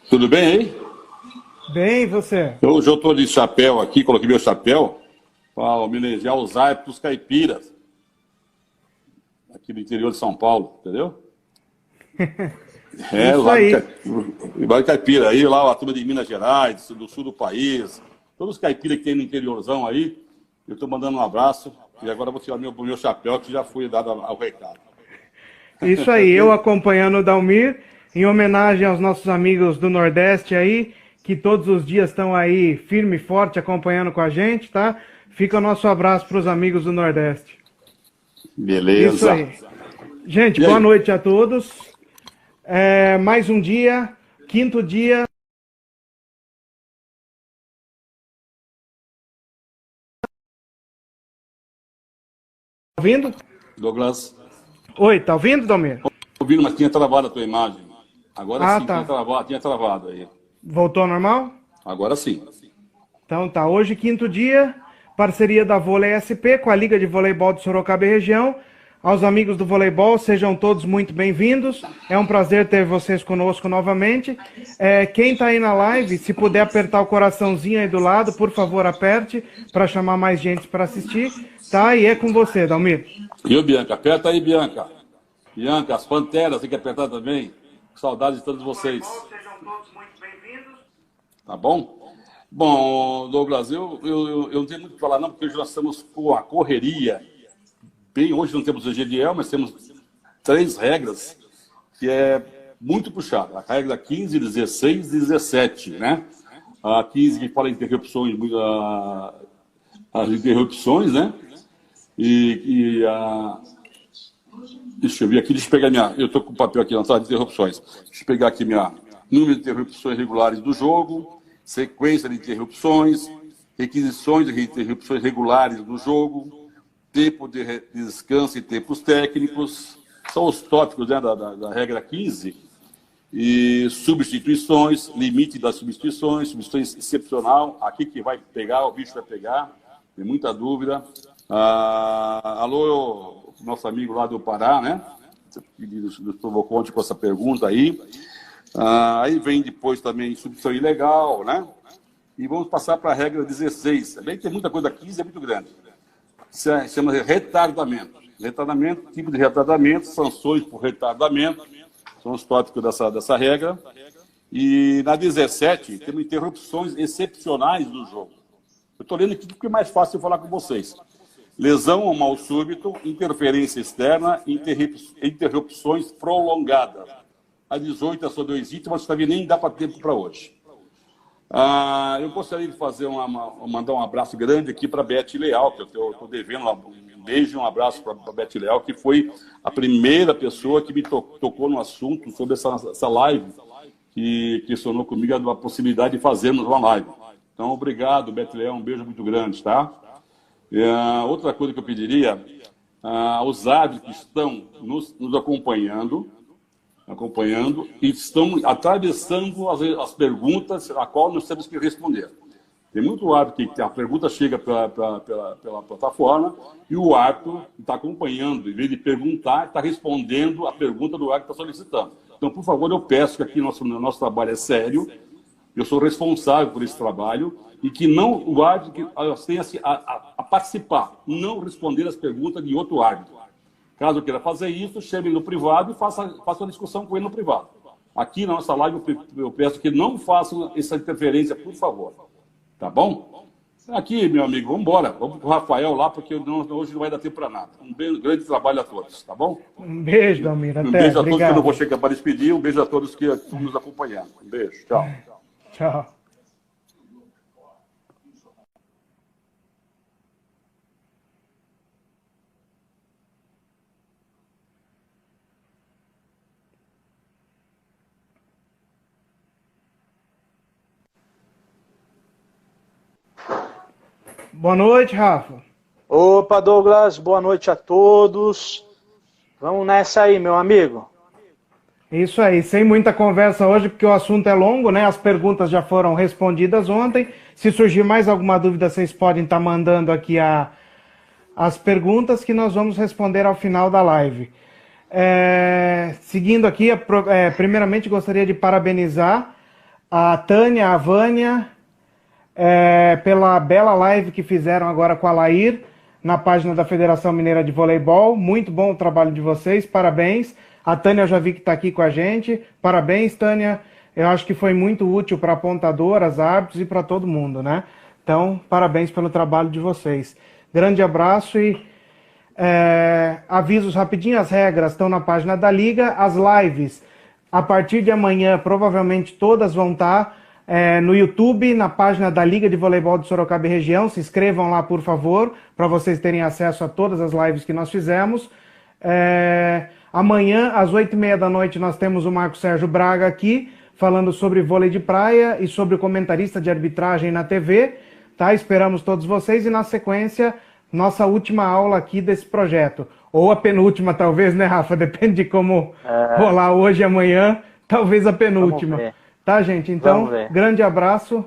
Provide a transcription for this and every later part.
Tudo bem aí? Bem, e você? Hoje eu estou de chapéu aqui, coloquei meu chapéu para homenagear os árbitros caipiras, aqui do interior de São Paulo, entendeu? Isso aí. Vale caipira aí, lá a turma de Minas Gerais, do sul do país, todos os caipiras que tem no interiorzão aí, eu estou mandando um abraço e agora vou tirar meu chapéu que já foi dado ao recado. Isso aí, eu acompanhando o Dalmir, em homenagem aos nossos amigos do Nordeste aí, que todos os dias estão aí firme e forte acompanhando com a gente, tá? Fica o nosso abraço para os amigos do Nordeste. Beleza. Isso aí. Gente, boa noite a todos. Mais um dia, quinto dia. Tá ouvindo? Douglas. Oi, tá ouvindo, Dalmir? Ouvindo, mas tinha travado a tua imagem. Agora sim, tá. tinha travado aí. Voltou ao normal? Agora sim. Então tá, hoje quinto dia, parceria da Vôlei SP com a Liga de Voleibol de Sorocaba e região. Aos amigos do voleibol, sejam todos muito bem-vindos. É um prazer ter vocês conosco novamente. Quem está aí na live, se puder apertar o coraçãozinho aí do lado, por favor, aperte para chamar mais gente para assistir. Tá? E é com você, Dalmir. E o Bianca? Aperta aí, Bianca. Bianca, as Panteras, tem que apertar também. Saudades de todos vocês. Sejam todos muito bem-vindos. Tá bom? Bom, Douglas, eu não tenho muito o que falar não, porque hoje nós estamos com a correria. Bem, hoje não temos o GDL, mas temos 3 regras que é muito puxada. A regra 15, 16 e 17, né? A 15 que fala em interrupções, as interrupções, né? Deixa eu ver aqui, deixa eu pegar minha... Eu estou com o papel aqui na sala de interrupções. Deixa eu pegar aqui minha número de interrupções regulares do jogo, sequência de interrupções, requisições de interrupções regulares do jogo, tempo de descanso e tempos técnicos, são os tópicos, né, da regra 15, e substituições, limite das substituições excepcional, aqui que vai pegar, o bicho vai pegar, tem muita dúvida. Alô, nosso amigo lá do Pará, né, que nos provocou ontem com essa pergunta aí. Aí vem depois também substituição ilegal, né, e vamos passar para a regra 16, bem que tem muita coisa, 15 é muito grande. Chama de retardamento. Retardamento, tipo de retardamento, sanções por retardamento, são os tópicos dessa regra. E na 17, temos interrupções excepcionais do jogo. Eu estou lendo aqui porque é mais fácil eu falar com vocês. Lesão ou mal súbito, interferência externa, interrupções prolongadas. A 18 é só 2 itens, mas também nem dá para tempo para hoje. Eu gostaria de mandar um abraço grande aqui para a Beth Leal, que eu estou devendo um beijo e um abraço para a Beth Leal, que foi a primeira pessoa que me tocou no assunto sobre essa live, que questionou comigo a possibilidade de fazermos uma live. Então, obrigado, Beth Leal, um beijo muito grande, tá? Outra coisa que eu pediria, aos árbitros que estão nos acompanhando e estão atravessando as perguntas a qual nós temos que responder. Tem muito árbitro que a pergunta chega pela plataforma e o árbitro está acompanhando, em vez de perguntar, está respondendo a pergunta do árbitro que está solicitando. Então, por favor, eu peço que aqui nosso trabalho é sério, eu sou responsável por esse trabalho e que o árbitro tenha a participar, não responder as perguntas de outro árbitro. Caso eu queira fazer isso, chame no privado e faça uma discussão com ele no privado. Aqui na nossa live eu peço que não façam essa interferência, por favor. Tá bom? Aqui, meu amigo, vamos embora. Vamos com o Rafael lá, porque hoje não vai dar tempo para nada. Um grande trabalho a todos, tá bom? Um beijo, Dalmir. Um beijo a todos que eu não vou chegar para despedir. Um beijo a todos que estão nos acompanhando. Um beijo. Tchau. Tchau. Boa noite, Rafa. Opa, Douglas, boa noite a todos. Vamos nessa aí, meu amigo. Isso aí, sem muita conversa hoje, porque o assunto é longo, né? As perguntas já foram respondidas ontem. Se surgir mais alguma dúvida, vocês podem estar mandando aqui as perguntas que nós vamos responder ao final da live. Seguindo aqui, primeiramente gostaria de parabenizar a Tânia, a Vânia, pela bela live que fizeram agora com a Lair, na página da Federação Mineira de Voleibol. Muito bom o trabalho de vocês, parabéns. A Tânia eu já vi que está aqui com a gente. Parabéns, Tânia. Eu acho que foi muito útil para apontadoras, árbitros e para todo mundo, né? Então, parabéns pelo trabalho de vocês. Grande abraço e avisos rapidinho, as regras estão na página da Liga. As lives, a partir de amanhã, provavelmente todas vão estar no YouTube, na página da Liga de Voleibol de Sorocaba e Região. Se inscrevam lá, por favor, para vocês terem acesso a todas as lives que nós fizemos. Amanhã, às 8h30 da noite, nós temos o Marco Sérgio Braga aqui, falando sobre vôlei de praia e sobre o comentarista de arbitragem na TV. Tá? Esperamos todos vocês e, na sequência, nossa última aula aqui desse projeto. Ou a penúltima, talvez, né, Rafa? Depende de como rolar hoje e amanhã, talvez a penúltima. Tá, gente? Então, grande abraço.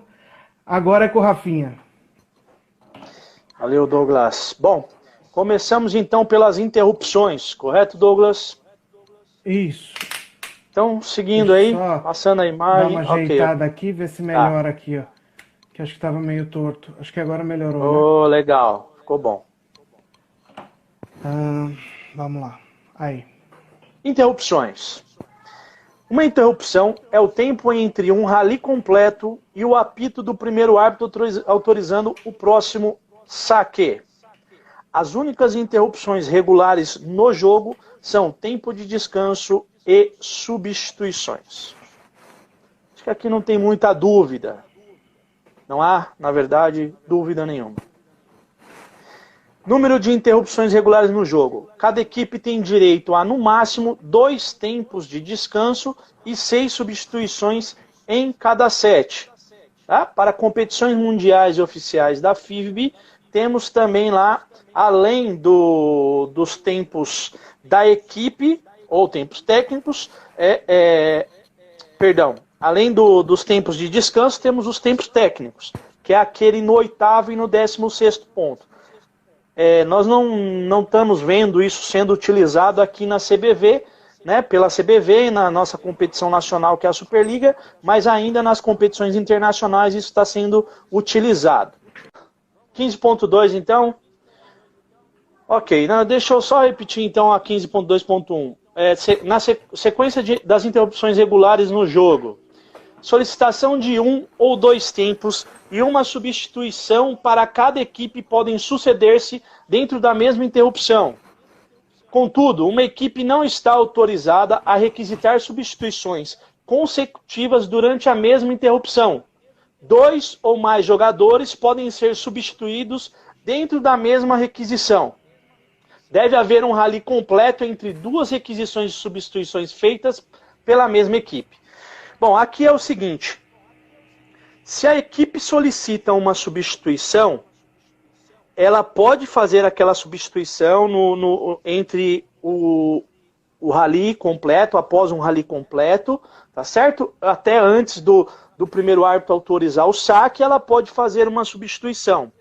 Agora é com o Rafinha. Valeu, Douglas. Bom, começamos então pelas interrupções, correto, Douglas? Isso. Então, seguindo aí, passando a imagem. Dá uma ajeitada aqui, ver se melhora aqui, ó. Que acho que estava meio torto. Acho que agora melhorou. Oh, né? Legal. Ficou bom. Vamos lá. Aí. Interrupções. Uma interrupção é o tempo entre um rally completo e o apito do primeiro árbitro autorizando o próximo saque. As únicas interrupções regulares no jogo são tempo de descanso e substituições. Acho que aqui não tem muita dúvida. Não há, na verdade, dúvida nenhuma. Número de interrupções regulares no jogo. Cada equipe tem direito a, no máximo, 2 tempos de descanso e 6 substituições em cada set. Tá? Para competições mundiais e oficiais da FIVB, temos também lá, além dos tempos da equipe, ou tempos técnicos, além dos tempos de descanso, temos os tempos técnicos, que é aquele no 8º e no 16º ponto. Nós não estamos vendo isso sendo utilizado aqui na CBV, né, pela CBV, na nossa competição nacional, que é a Superliga, mas ainda nas competições internacionais isso está sendo utilizado. 15.2, então. Ok, deixa eu só repetir, então, a 15.2.1. Na sequência das interrupções regulares no jogo, solicitação de 1 ou 2 tempos e uma substituição para cada equipe podem suceder-se dentro da mesma interrupção. Contudo, uma equipe não está autorizada a requisitar substituições consecutivas durante a mesma interrupção. 2 ou mais jogadores podem ser substituídos dentro da mesma requisição. Deve haver um rally completo entre 2 requisições de substituições feitas pela mesma equipe. Bom, aqui é o seguinte. Se a equipe solicita uma substituição, ela pode fazer aquela substituição entre o rally completo, após um rally completo, tá certo? Até antes do primeiro árbitro autorizar o saque, ela pode fazer uma substituição.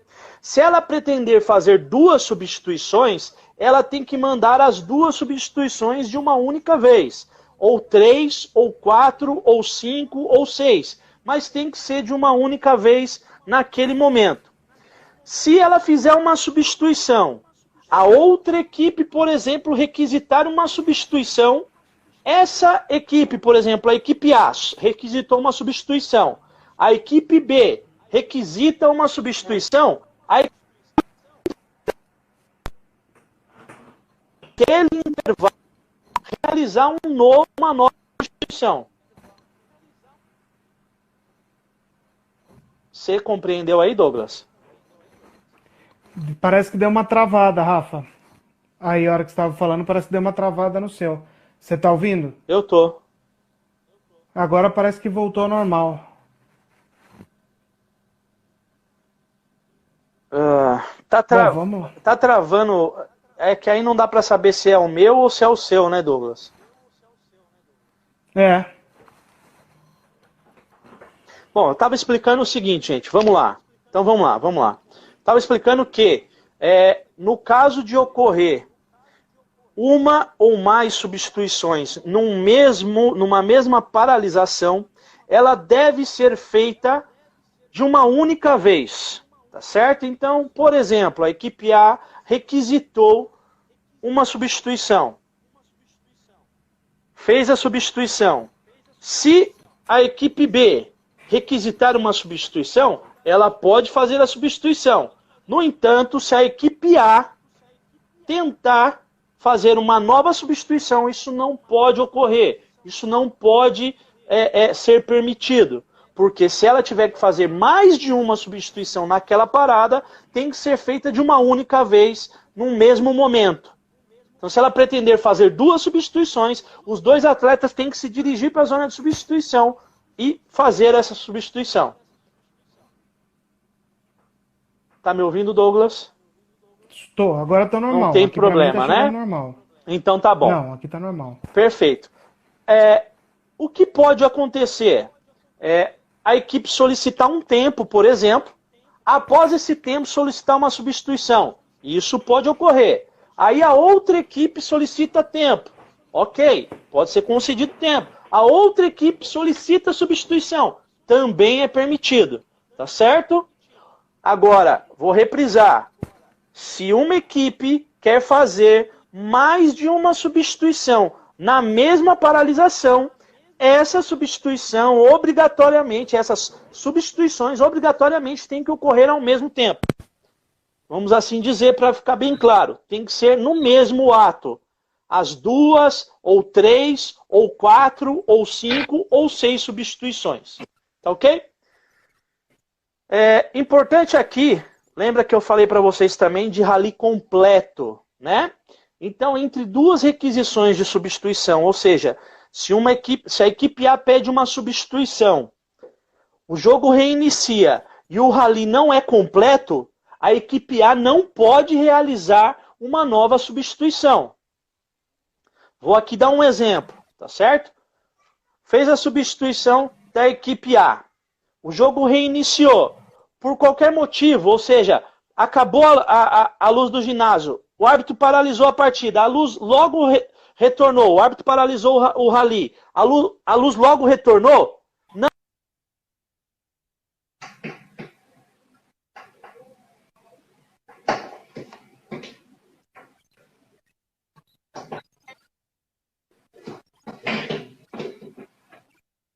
Se ela pretender fazer 2 substituições, ela tem que mandar as 2 substituições de uma única vez. Ou 3, ou 4, ou 5, ou 6. Mas tem que ser de uma única vez naquele momento. Se ela fizer uma substituição, a outra equipe, por exemplo, requisitar uma substituição, essa equipe, por exemplo, a equipe A requisitou uma substituição, a equipe B requisita uma substituição, aquele intervalo realizar uma nova substituição. Você compreendeu aí, Douglas? Parece que deu uma travada, Rafa. Aí, a hora que você estava falando, parece que deu uma travada no seu. Você está ouvindo? Eu tô. Agora parece que voltou ao normal. Tá travando. É que aí não dá para saber se é o meu ou se é o seu, né, Douglas? Bom, eu estava explicando o seguinte, gente. Vamos lá. Então vamos lá. Estava explicando que, no caso de ocorrer uma ou mais substituições numa mesma paralisação, ela deve ser feita de uma única vez, tá certo? Então, por exemplo, a equipe A requisitou uma substituição. Fez a substituição. Se a equipe B requisitar uma substituição, ela pode fazer a substituição. No entanto, se a equipe A tentar fazer uma nova substituição, isso não pode ocorrer. Isso não pode ser permitido. Porque se ela tiver que fazer mais de uma substituição naquela parada, tem que ser feita de uma única vez, num mesmo momento. Então, se ela pretender fazer 2 substituições, os 2 atletas têm que se dirigir para a zona de substituição e fazer essa substituição. Tá me ouvindo, Douglas? Estou, agora está normal. Não tem aqui problema, tá né? Normal. Então tá bom. Não, aqui está normal. Perfeito. O que pode acontecer? A equipe solicitar um tempo, por exemplo, após esse tempo solicitar uma substituição. Isso pode ocorrer. Aí a outra equipe solicita tempo. Ok, pode ser concedido tempo. A outra equipe solicita substituição. Também é permitido. Tá certo? Agora, vou reprisar. Se uma equipe quer fazer mais de uma substituição na mesma paralisação, essa substituição obrigatoriamente, essas substituições obrigatoriamente têm que ocorrer ao mesmo tempo. Vamos assim dizer para ficar bem claro. Tem que ser no mesmo ato. As 2, ou 3, ou 4, ou 5, ou 6 substituições. Tá ok? Importante aqui, lembra que eu falei para vocês também de rally completo, né? Então, entre 2 requisições de substituição, ou seja, se a equipe A pede uma substituição, o jogo reinicia e o rally não é completo, a equipe A não pode realizar uma nova substituição. Vou aqui dar um exemplo, tá certo? Fez a substituição da equipe A. O jogo reiniciou. Por qualquer motivo, ou seja, acabou a luz do ginásio, o árbitro paralisou a partida, a luz logo retornou, o árbitro paralisou o rally, a luz logo retornou, não.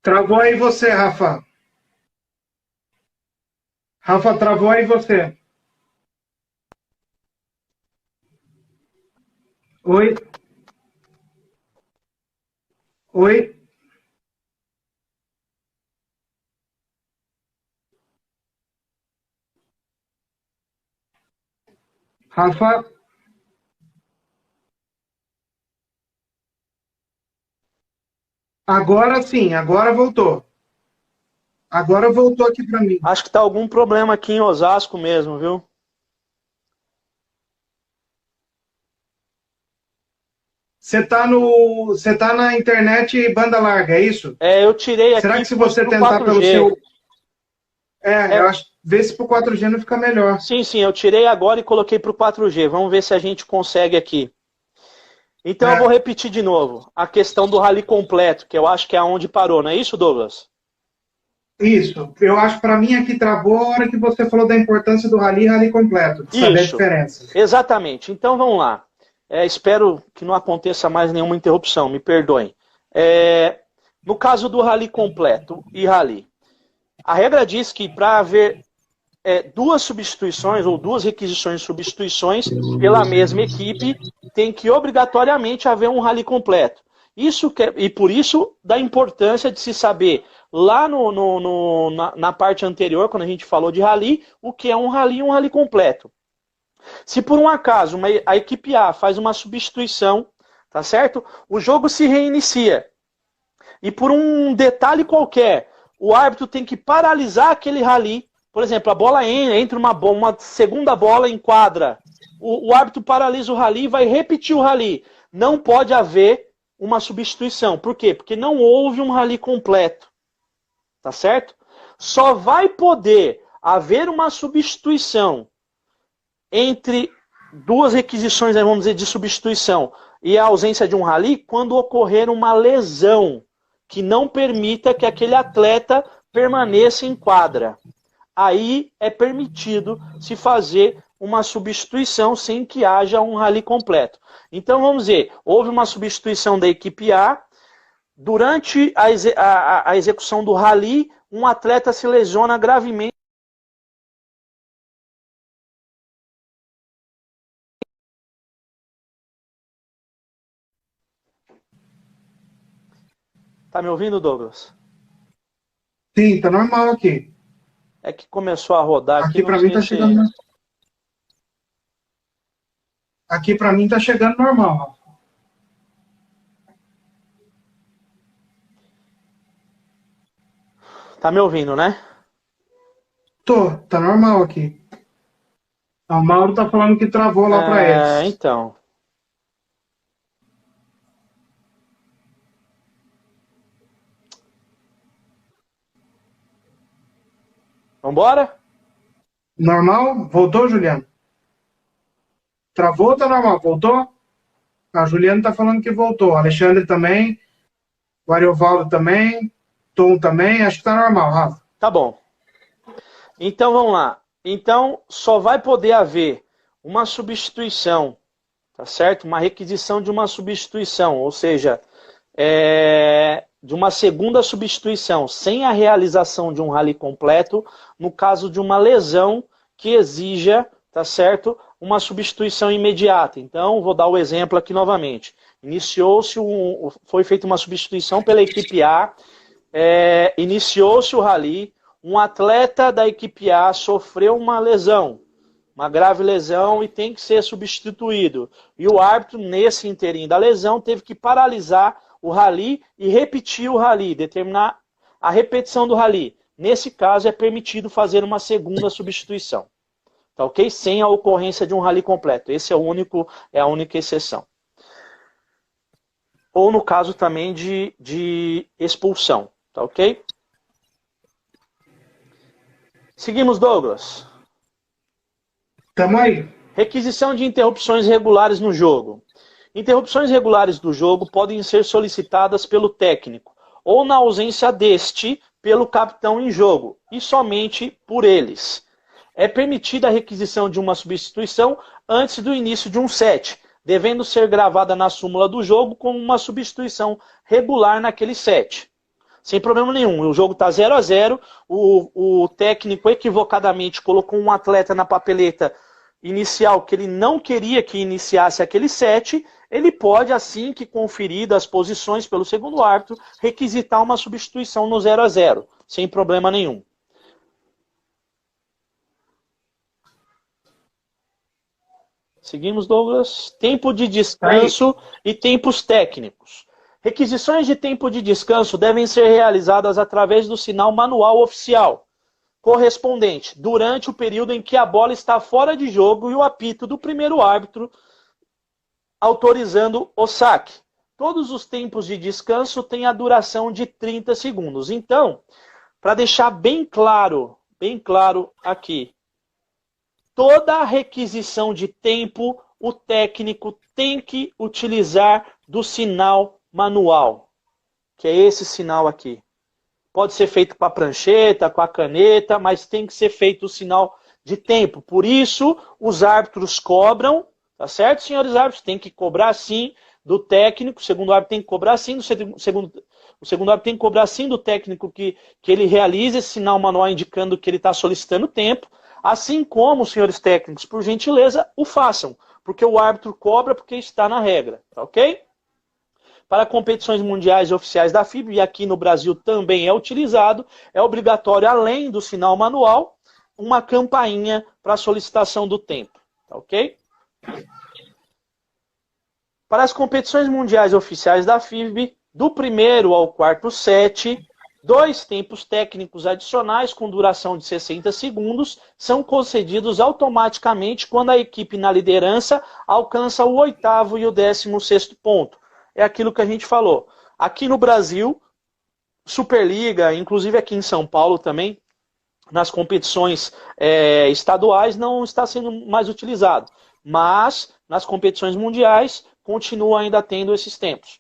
Travou aí você, Rafa. Rafa, travou aí você. Oi? Oi? Rafa? Agora sim, agora voltou. Agora voltou aqui para mim. Acho que tá algum problema aqui em Osasco mesmo, viu? Você tá na internet banda larga, é isso? Eu tirei aqui. Será que se você tentar 4G. pelo seu... eu acho, vê se pro 4G não fica melhor. Sim, eu tirei agora e coloquei pro 4G. Vamos ver se a gente consegue aqui. Então eu vou repetir de novo. A questão do rally completo, que eu acho que é onde parou, não é isso, Douglas? Isso. Eu acho que para mim aqui travou a hora que você falou da importância do rally completo. De saber a diferença. Exatamente. Então vamos lá. Espero que não aconteça mais nenhuma interrupção, me perdoem. No caso do rally completo e rally, a regra diz que para haver 2 substituições ou 2 requisições de substituições pela mesma equipe, tem que obrigatoriamente haver um rally completo. E por isso da importância de se saber lá na parte anterior, quando a gente falou de rally, o que é um rally completo. Se por um acaso a equipe A faz uma substituição, tá certo? O jogo se reinicia. E por um detalhe qualquer, o árbitro tem que paralisar aquele rally. Por exemplo, a bola entra uma segunda bola em quadra. O árbitro paralisa o rally e vai repetir o rally. Não pode haver uma substituição. Por quê? Porque não houve um rally completo. Tá certo? Só vai poder haver uma substituição entre duas requisições, vamos dizer, de substituição e a ausência de um rally quando ocorrer uma lesão que não permita que aquele atleta permaneça em quadra. Aí é permitido se fazer uma substituição sem que haja um rally completo. Então, vamos dizer, houve uma substituição da equipe A, durante a execução do rally, um atleta se lesiona gravemente. Tá me ouvindo, Douglas? Sim, tá normal aqui. É que começou a rodar aqui. Aqui para mim tá chegando. Aqui para mim tá chegando normal, Rafa. Tá me ouvindo, né? Tá normal aqui. O Mauro tá falando que travou lá para eles. Então. Vambora? Normal? Voltou, Juliano? Travou ou tá normal? Voltou? A Juliano tá falando que voltou. Alexandre também. O Ariovaldo também. Tom também. Acho que tá normal, Rafa. Tá bom. Então vamos lá. Então só vai poder haver uma substituição, tá certo? Uma requisição de uma substituição, ou seja, de uma segunda substituição, sem a realização de um rally completo, no caso de uma lesão que exija, tá certo, uma substituição imediata. Então, vou dar o exemplo aqui novamente. Foi feita uma substituição pela equipe A, iniciou-se o rally, um atleta da equipe A sofreu uma lesão, uma grave lesão e tem que ser substituído. E o árbitro, nesse inteirinho da lesão, teve que paralisar o rally e repetir o rally, determinar a repetição do rally. Nesse caso, é permitido fazer uma segunda substituição. Tá ok? Sem a ocorrência de um rally completo. Esse é a única exceção. Ou no caso também de expulsão. Tá ok? Seguimos, Douglas. Tamo aí. Requisição de interrupções regulares no jogo. Interrupções regulares do jogo podem ser solicitadas pelo técnico, ou na ausência deste, pelo capitão em jogo, e somente por eles. É permitida a requisição de uma substituição antes do início de um set, devendo ser gravada na súmula do jogo como uma substituição regular naquele set. Sem problema nenhum, o jogo está 0-0, o técnico equivocadamente colocou um atleta na papeleta inicial que ele não queria que iniciasse aquele set, ele pode, assim que conferidas as posições pelo segundo árbitro, requisitar uma substituição no 0-0, sem problema nenhum. Seguimos, Douglas. Tempo de descanso e tempos técnicos. Requisições de tempo de descanso devem ser realizadas através do sinal manual oficial correspondente durante o período em que a bola está fora de jogo e o apito do primeiro árbitro autorizando o saque. Todos os tempos de descanso têm a duração de 30 segundos. Então, para deixar bem claro aqui, toda requisição de tempo, o técnico tem que utilizar do sinal manual, que é esse sinal aqui. Pode ser feito com a prancheta, com a caneta, mas tem que ser feito o sinal de tempo. Por isso, os árbitros cobram, tá certo, senhores árbitros? Tem que cobrar sim do técnico, o segundo árbitro tem que cobrar sim, o segundo árbitro tem que cobrar sim do técnico que ele realize esse sinal manual indicando que ele está solicitando tempo, assim como os senhores técnicos, por gentileza, o façam, porque o árbitro cobra porque está na regra, tá ok? Para competições mundiais e oficiais da FIBA, e aqui no Brasil também é utilizado, é obrigatório, além do sinal manual, uma campainha para solicitação do tempo. Tá ok? Para as competições mundiais e oficiais da FIB, do primeiro ao quarto set, 2 tempos técnicos adicionais com duração de 60 segundos são concedidos automaticamente quando a equipe na liderança alcança o 8º e o 16º ponto. É aquilo que a gente falou. Aqui no Brasil, Superliga, inclusive aqui em São Paulo também, nas competições estaduais, não está sendo mais utilizado. Mas, nas competições mundiais, continua ainda tendo esses tempos.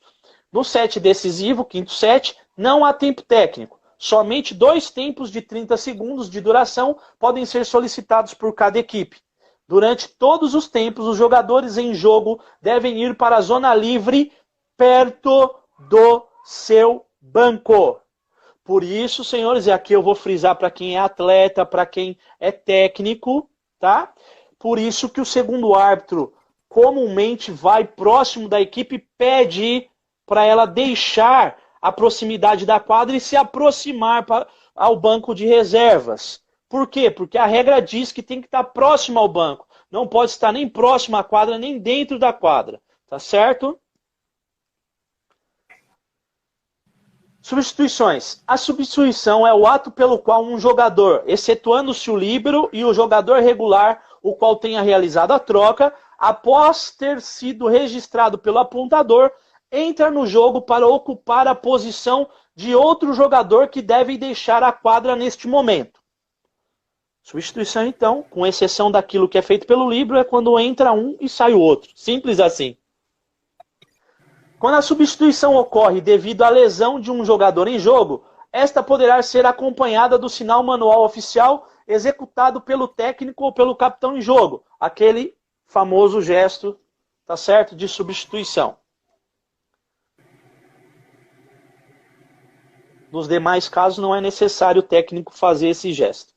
No set decisivo, quinto set, não há tempo técnico. Somente 2 tempos de 30 segundos de duração podem ser solicitados por cada equipe. Durante todos os tempos, os jogadores em jogo devem ir para a zona livre perto do seu banco. Por isso, senhores, e aqui eu vou frisar para quem é atleta, para quem é técnico, tá? Por isso que o segundo árbitro comumente vai próximo da equipe, pede para ela deixar a proximidade da quadra e se aproximar ao banco de reservas. Por quê? Porque a regra diz que tem que estar próximo ao banco. Não pode estar nem próximo à quadra, nem dentro da quadra. Tá certo? Substituições. A substituição é o ato pelo qual um jogador, excetuando-se o líbero e o jogador regular, o qual tenha realizado a troca, após ter sido registrado pelo apontador, entra no jogo para ocupar a posição de outro jogador que deve deixar a quadra neste momento. Substituição, então, com exceção daquilo que é feito pelo líbero, é quando entra um e sai o outro. Simples assim. Quando a substituição ocorre devido à lesão de um jogador em jogo, esta poderá ser acompanhada do sinal manual oficial executado pelo técnico ou pelo capitão em jogo. Aquele famoso gesto, tá certo, de substituição. Nos demais casos, não é necessário o técnico fazer esse gesto.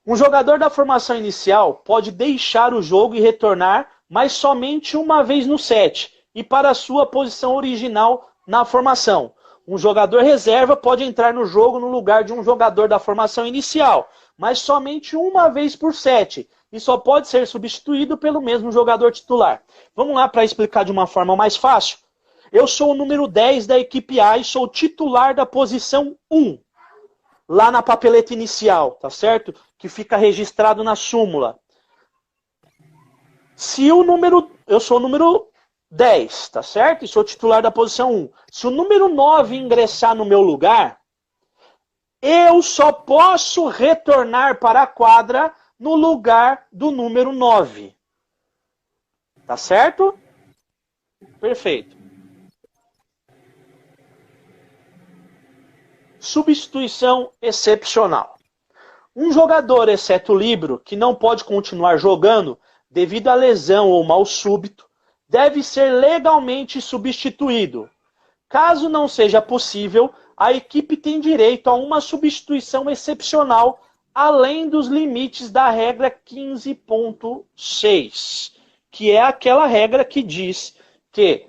Um jogador da formação inicial pode deixar o jogo e retornar, mas somente uma vez no set, e para a sua posição original na formação. Um jogador reserva pode entrar no jogo no lugar de um jogador da formação inicial, mas somente uma vez por set, e só pode ser substituído pelo mesmo jogador titular. Vamos lá para explicar de uma forma mais fácil? Eu sou o número 10 da equipe A e sou titular da posição 1. Lá na papeleta inicial, tá certo? Que fica registrado na súmula. Se o número... Eu sou o número 10, tá certo? E sou titular da posição 1. Se o número 9 ingressar no meu lugar, eu só posso retornar para a quadra no lugar do número 9. Tá certo? Perfeito. Substituição excepcional. Um jogador, exceto o líbero, que não pode continuar jogando devido a lesão ou mal súbito, deve ser legalmente substituído. Caso não seja possível, a equipe tem direito a uma substituição excepcional, além dos limites da regra 15.6, que é aquela regra que diz que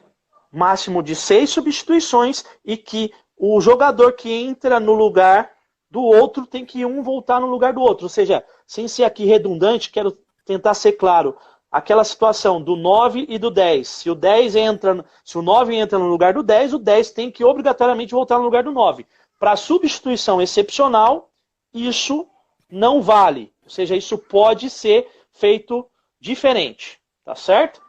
máximo de 6 substituições e que o jogador que entra no lugar do outro tem que um voltar no lugar do outro. Ou seja, sem ser aqui redundante, quero tentar ser claro. Aquela situação do 9 e do 10. Se o 9 entra no lugar do 10, o 10 tem que obrigatoriamente voltar no lugar do 9. Para substituição excepcional, isso não vale. Ou seja, isso pode ser feito diferente. Tá certo?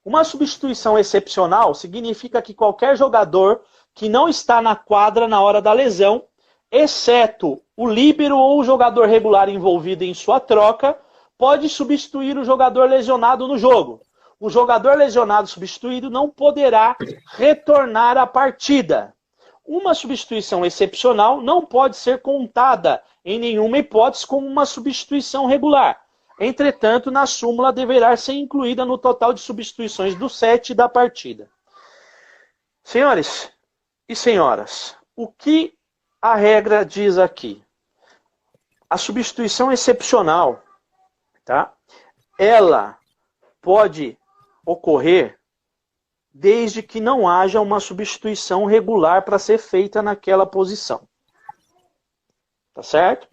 Uma substituição excepcional significa que qualquer jogador que não está na quadra na hora da lesão, exceto o líbero ou o jogador regular envolvido em sua troca, pode substituir o jogador lesionado no jogo. O jogador lesionado substituído não poderá retornar à partida. Uma substituição excepcional não pode ser contada em nenhuma hipótese como uma substituição regular. Entretanto, na súmula deverá ser incluída no total de substituições do set da partida. Senhores e senhoras, o que a regra diz aqui? A substituição excepcional, tá? Ela pode ocorrer desde que não haja uma substituição regular para ser feita naquela posição. Tá certo?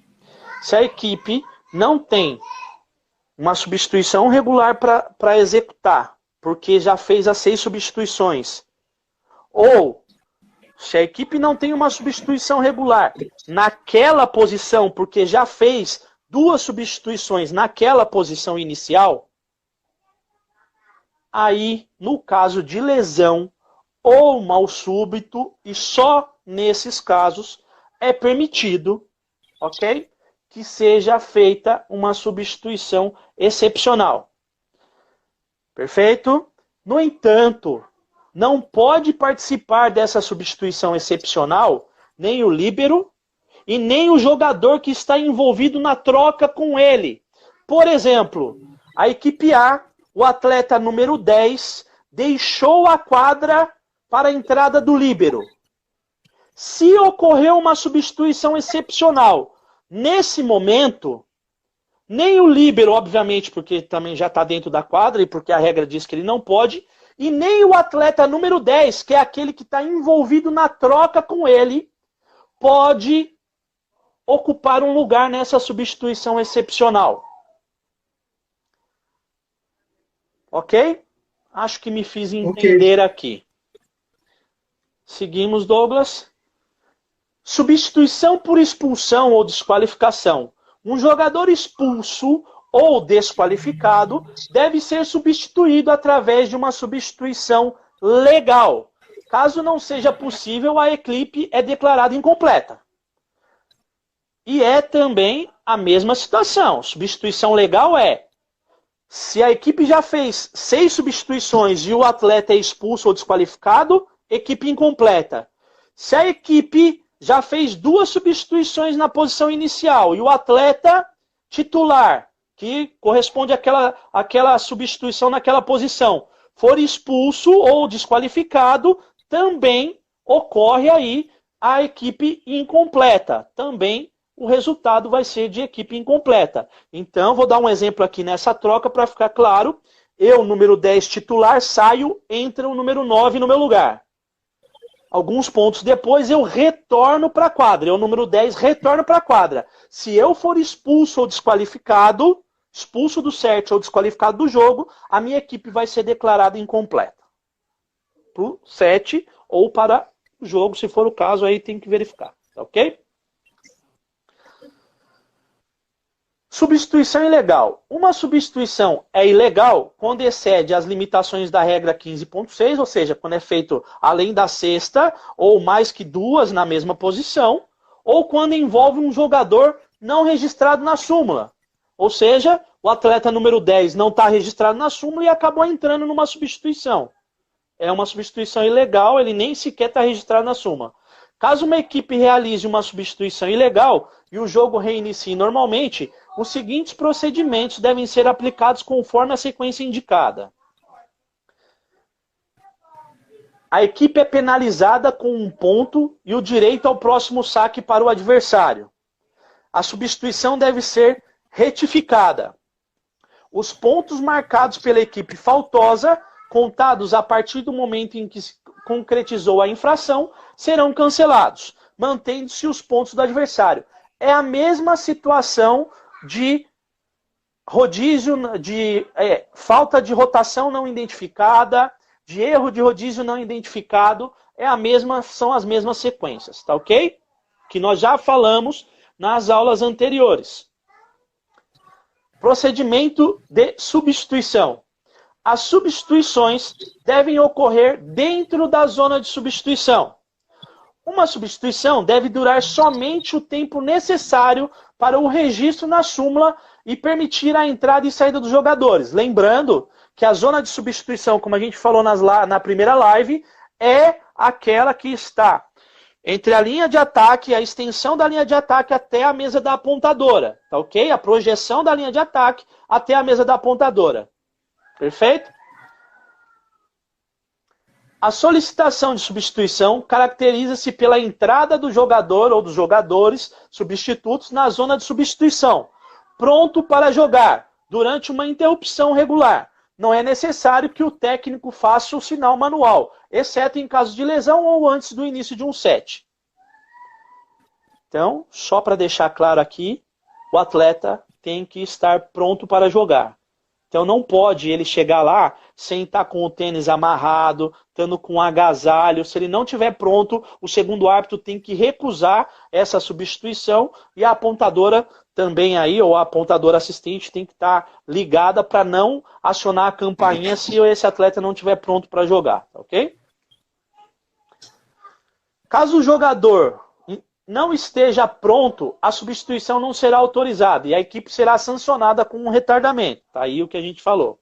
Se a equipe não tem uma substituição regular para executar, porque já fez as 6 substituições, ou se a equipe não tem uma substituição regular naquela posição, porque já fez 2 substituições naquela posição inicial, aí, no caso de lesão ou mal súbito, e só nesses casos, é permitido, ok? Que seja feita uma substituição excepcional. Perfeito? No entanto, não pode participar dessa substituição excepcional nem o líbero e nem o jogador que está envolvido na troca com ele. Por exemplo, a equipe A, o atleta número 10, deixou a quadra para a entrada do líbero. Se ocorreu uma substituição excepcional, nesse momento, nem o líbero, obviamente, porque também já está dentro da quadra e porque a regra diz que ele não pode, e nem o atleta número 10, que é aquele que está envolvido na troca com ele, pode ocupar um lugar nessa substituição excepcional. Ok? Acho que me fiz entender aqui. Seguimos, Douglas. Substituição por expulsão ou desqualificação. Um jogador expulso ou desqualificado deve ser substituído através de uma substituição legal. Caso não seja possível, a equipe é declarada incompleta. E é também a mesma situação. Substituição legal é, se a equipe já fez 6 substituições e o atleta é expulso ou desqualificado, equipe incompleta. Se a equipe já fez 2 substituições na posição inicial e o atleta titular, que corresponde àquela substituição naquela posição, for expulso ou desqualificado, também ocorre aí a equipe incompleta. Também o resultado vai ser de equipe incompleta. Então, vou dar um exemplo aqui nessa troca para ficar claro. Eu, número 10 titular, saio, entra o número 9 no meu lugar. Alguns pontos depois eu retorno para a quadra. Eu, número 10, retorno para a quadra. Se eu for expulso ou desqualificado, expulso do set ou desqualificado do jogo, a minha equipe vai ser declarada incompleta. Para o set ou para o jogo, se for o caso, aí tem que verificar. Ok? Substituição ilegal. Uma substituição é ilegal quando excede as limitações da regra 15.6, ou seja, quando é feito além da sexta ou mais que 2 na mesma posição, ou quando envolve um jogador não registrado na súmula. Ou seja, o atleta número 10 não está registrado na súmula e acabou entrando numa substituição. É uma substituição ilegal, ele nem sequer está registrado na súmula. Caso uma equipe realize uma substituição ilegal e o jogo reinicie normalmente, os seguintes procedimentos devem ser aplicados conforme a sequência indicada. A equipe é penalizada com 1 ponto e o direito ao próximo saque para o adversário. A substituição deve ser retificada. Os pontos marcados pela equipe faltosa, contados a partir do momento em que se concretizou a infração, serão cancelados, mantendo-se os pontos do adversário. É a mesma situação de rodízio, de falta de rotação não identificada, de erro de rodízio não identificado, são as mesmas sequências, tá ok? Que nós já falamos nas aulas anteriores. Procedimento de substituição. As substituições devem ocorrer dentro da zona de substituição. Uma substituição deve durar somente o tempo necessário para o registro na súmula e permitir a entrada e saída dos jogadores. Lembrando que a zona de substituição, como a gente falou na primeira live, é aquela que está entre a linha de ataque, a extensão da linha de ataque até a mesa da apontadora. Tá ok? A projeção da linha de ataque até a mesa da apontadora. Perfeito? A solicitação de substituição caracteriza-se pela entrada do jogador ou dos jogadores substitutos na zona de substituição, pronto para jogar, durante uma interrupção regular. Não é necessário que o técnico faça o sinal manual, exceto em caso de lesão ou antes do início de um set. Então, só para deixar claro aqui, o atleta tem que estar pronto para jogar. Então não pode ele chegar lá sem estar com o tênis amarrado, estando com um agasalho. Se ele não estiver pronto, o segundo árbitro tem que recusar essa substituição e a apontadora também aí, ou a apontadora assistente, tem que estar ligada para não acionar a campainha se esse atleta não estiver pronto para jogar, ok? Caso o jogador não esteja pronto, a substituição não será autorizada e a equipe será sancionada com um retardamento. Tá aí o que a gente falou.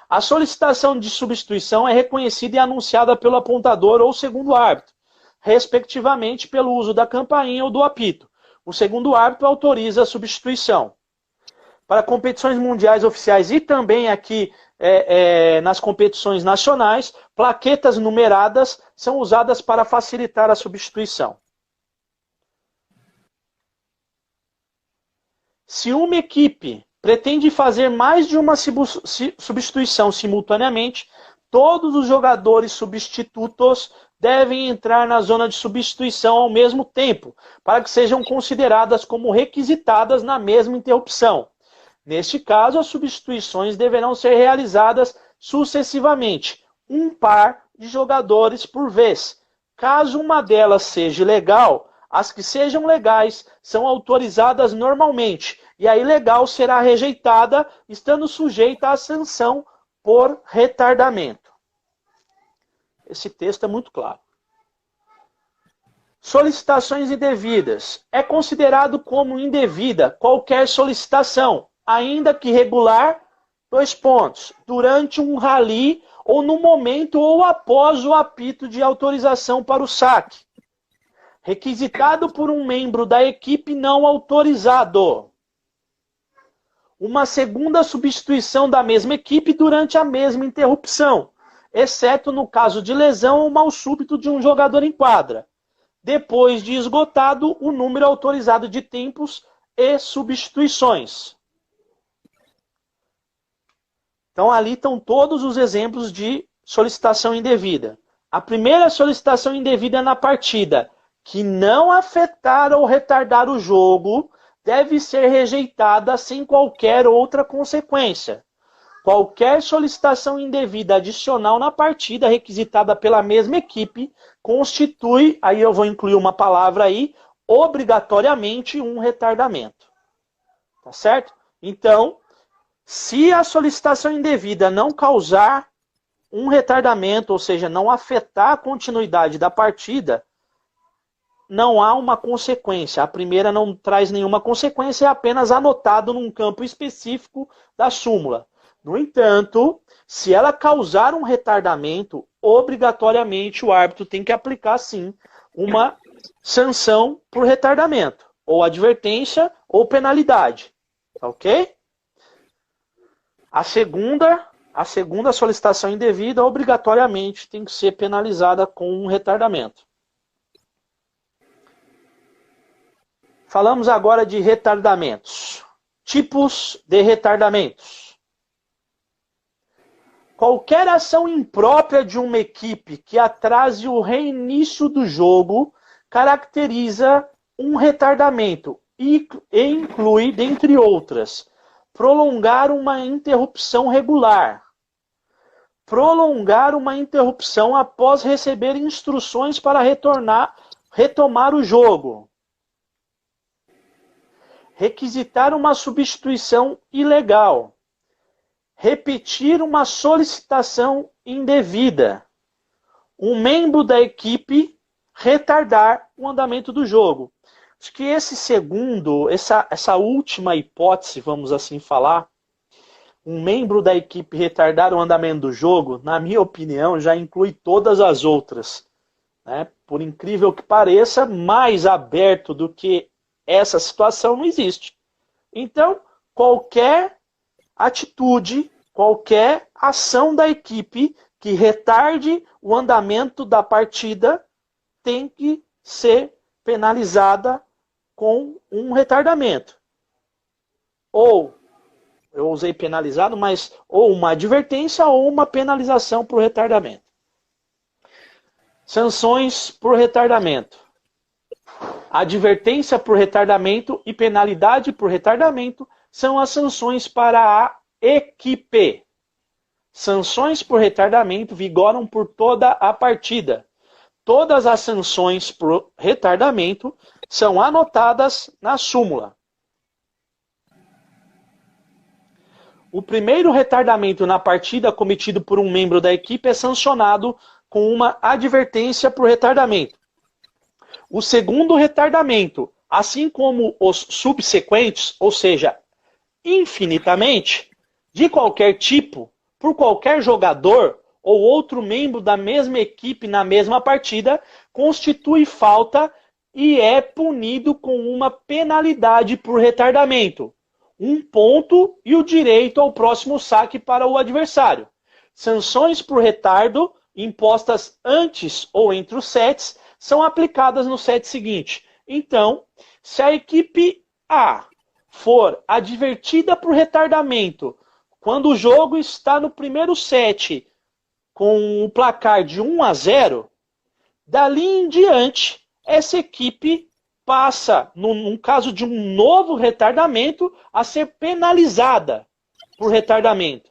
A solicitação de substituição é reconhecida e anunciada pelo apontador ou segundo árbitro, respectivamente pelo uso da campainha ou do apito. O segundo árbitro autoriza a substituição. Para competições mundiais oficiais e também aqui nas competições nacionais, plaquetas numeradas são usadas para facilitar a substituição. Se uma equipe pretende fazer mais de uma substituição simultaneamente, todos os jogadores substitutos devem entrar na zona de substituição ao mesmo tempo, para que sejam consideradas como requisitadas na mesma interrupção. Neste caso, as substituições deverão ser realizadas sucessivamente, um par de jogadores por vez. Caso uma delas seja ilegal, as que sejam legais são autorizadas normalmente, e a ilegal será rejeitada, estando sujeita à sanção por retardamento. Esse texto é muito claro. Solicitações indevidas. É considerado como indevida qualquer solicitação, ainda que regular, durante um rally ou no momento ou após o apito de autorização para o saque, requisitado por um membro da equipe não autorizado. Uma segunda substituição da mesma equipe durante a mesma interrupção, exceto no caso de lesão ou mal súbito de um jogador em quadra, depois de esgotado o número autorizado de tempos e substituições. Então, ali estão todos os exemplos de solicitação indevida. A primeira solicitação indevida na partida, que não afetar ou retardar o jogo, deve ser rejeitada sem qualquer outra consequência. Qualquer solicitação indevida adicional na partida requisitada pela mesma equipe constitui, aí eu vou incluir uma palavra aí, obrigatoriamente um retardamento. Tá certo? Então, se a solicitação indevida não causar um retardamento, ou seja, não afetar a continuidade da partida, não há uma consequência. A primeira não traz nenhuma consequência, é apenas anotado num campo específico da súmula. No entanto, se ela causar um retardamento, obrigatoriamente o árbitro tem que aplicar, sim, uma sanção por retardamento, ou advertência ou penalidade. Ok? A segunda solicitação indevida, obrigatoriamente, tem que ser penalizada com um retardamento. Falamos agora de retardamentos. Tipos de retardamentos. Qualquer ação imprópria de uma equipe que atrase o reinício do jogo caracteriza um retardamento e inclui, dentre outras, prolongar uma interrupção regular, prolongar uma interrupção após receber instruções para retomar o jogo, requisitar uma substituição ilegal, repetir uma solicitação indevida, um membro da equipe retardar o andamento do jogo. Acho que essa última hipótese, vamos assim falar, um membro da equipe retardar o andamento do jogo, na minha opinião, já inclui todas as outras. Né? Por incrível que pareça, mais aberto do que essa situação não existe. Então, qualquer atitude, qualquer ação da equipe que retarde o andamento da partida tem que ser penalizada com um retardamento. Ou, eu usei penalizado, mas ou uma advertência ou uma penalização por retardamento. Sanções por retardamento. Advertência por retardamento e penalidade por retardamento são as sanções para a equipe. Sanções por retardamento vigoram por toda a partida. Todas as sanções por retardamento são anotadas na súmula. O primeiro retardamento na partida cometido por um membro da equipe é sancionado com uma advertência por retardamento. O segundo retardamento, assim como os subsequentes, ou seja, infinitamente, de qualquer tipo, por qualquer jogador ou outro membro da mesma equipe na mesma partida, constitui falta e é punido com uma penalidade por retardamento, 1 ponto e o direito ao próximo saque para o adversário. Sanções por retardo, impostas antes ou entre os sets, são aplicadas no set seguinte. Então, se a equipe A for advertida por retardamento quando o jogo está no primeiro set com o placar de 1-0, dali em diante, essa equipe passa, num caso de um novo retardamento, a ser penalizada por retardamento.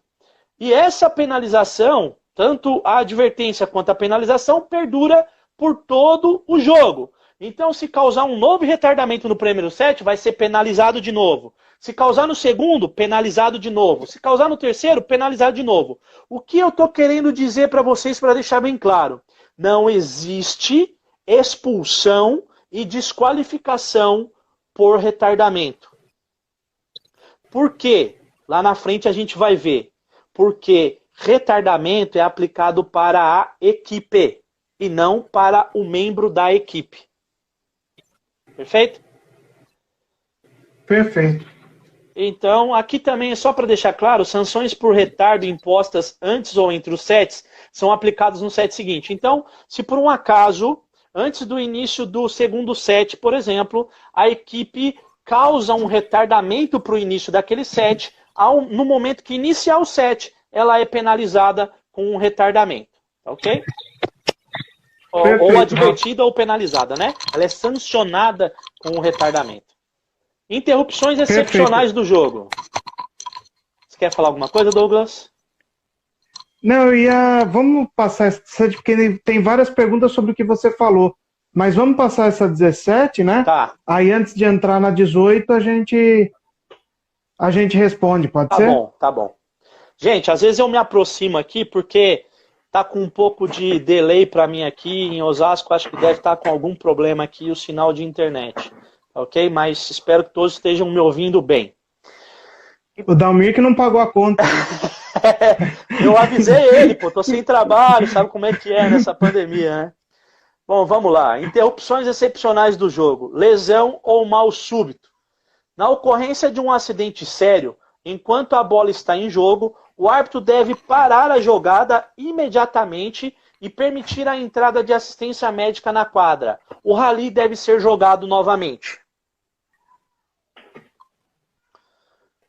E essa penalização, tanto a advertência quanto a penalização, perdura por todo o jogo. Então, se causar um novo retardamento no primeiro set, vai ser penalizado de novo. Se causar no segundo, penalizado de novo. Se causar no terceiro, penalizado de novo. O que eu estou querendo dizer para vocês, para deixar bem claro? Não existe expulsão e desqualificação por retardamento. Por quê? Lá na frente a gente vai ver. Porque retardamento é aplicado para a equipe e não para o membro da equipe. Perfeito? Perfeito. Então, aqui também, só para deixar claro, sanções por retardo impostas antes ou entre os sets são aplicadas no set seguinte. Então, se por um acaso, antes do início do segundo set, por exemplo, a equipe causa um retardamento para o início daquele set, no momento que iniciar o set, ela é penalizada com um retardamento. Ok? Ou advertida ou penalizada, né? Ela é sancionada com um retardamento. Interrupções excepcionais do jogo. Você quer falar alguma coisa, Douglas? Não, vamos passar essa, porque tem várias perguntas sobre o que você falou. Mas vamos passar essa 17, né? Tá. Aí antes de entrar na 18, a gente responde, pode ser? Tá bom, tá bom. Gente, às vezes eu me aproximo aqui porque tá com um pouco de delay para mim aqui em Osasco. Acho que deve estar com algum problema aqui o sinal de internet. Ok? Mas espero que todos estejam me ouvindo bem. O Dalmir que não pagou a conta. Eu avisei ele, pô, tô sem trabalho, sabe como é que é nessa pandemia, né? Bom, vamos lá. Interrupções excepcionais do jogo. Lesão ou mal súbito. Na ocorrência de um acidente sério, enquanto a bola está em jogo, o árbitro deve parar a jogada imediatamente e permitir a entrada de assistência médica na quadra. O rally deve ser jogado novamente.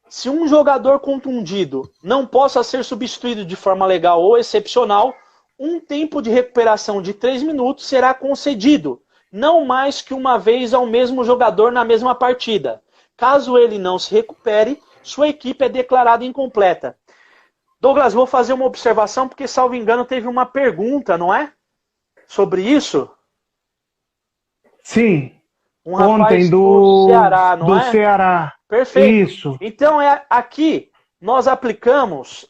Se um jogador contundido não possa ser substituído de forma legal ou excepcional, um tempo de recuperação de 3 minutos será concedido, não mais que uma vez ao mesmo jogador na mesma partida. Caso ele não se recupere, sua equipe é declarada incompleta. Douglas, vou fazer uma observação, porque, salvo engano, teve uma pergunta, não é? Sobre isso? Sim. Um rapaz do Ceará, não é? Do Ceará. Perfeito. Isso. Então, aqui nós aplicamos,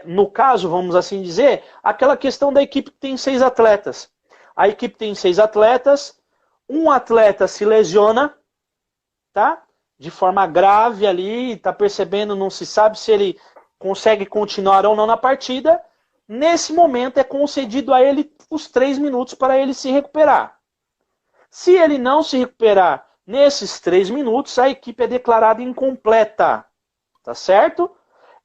no caso, vamos assim dizer, aquela questão da equipe que tem 6 atletas. A equipe tem 6 atletas, um atleta se lesiona, tá? De forma grave ali, tá percebendo, não se sabe se ele consegue continuar ou não na partida. Nesse momento é concedido a ele os 3 minutos para ele se recuperar. Se ele não se recuperar nesses 3 minutos, a equipe é declarada incompleta. Tá certo?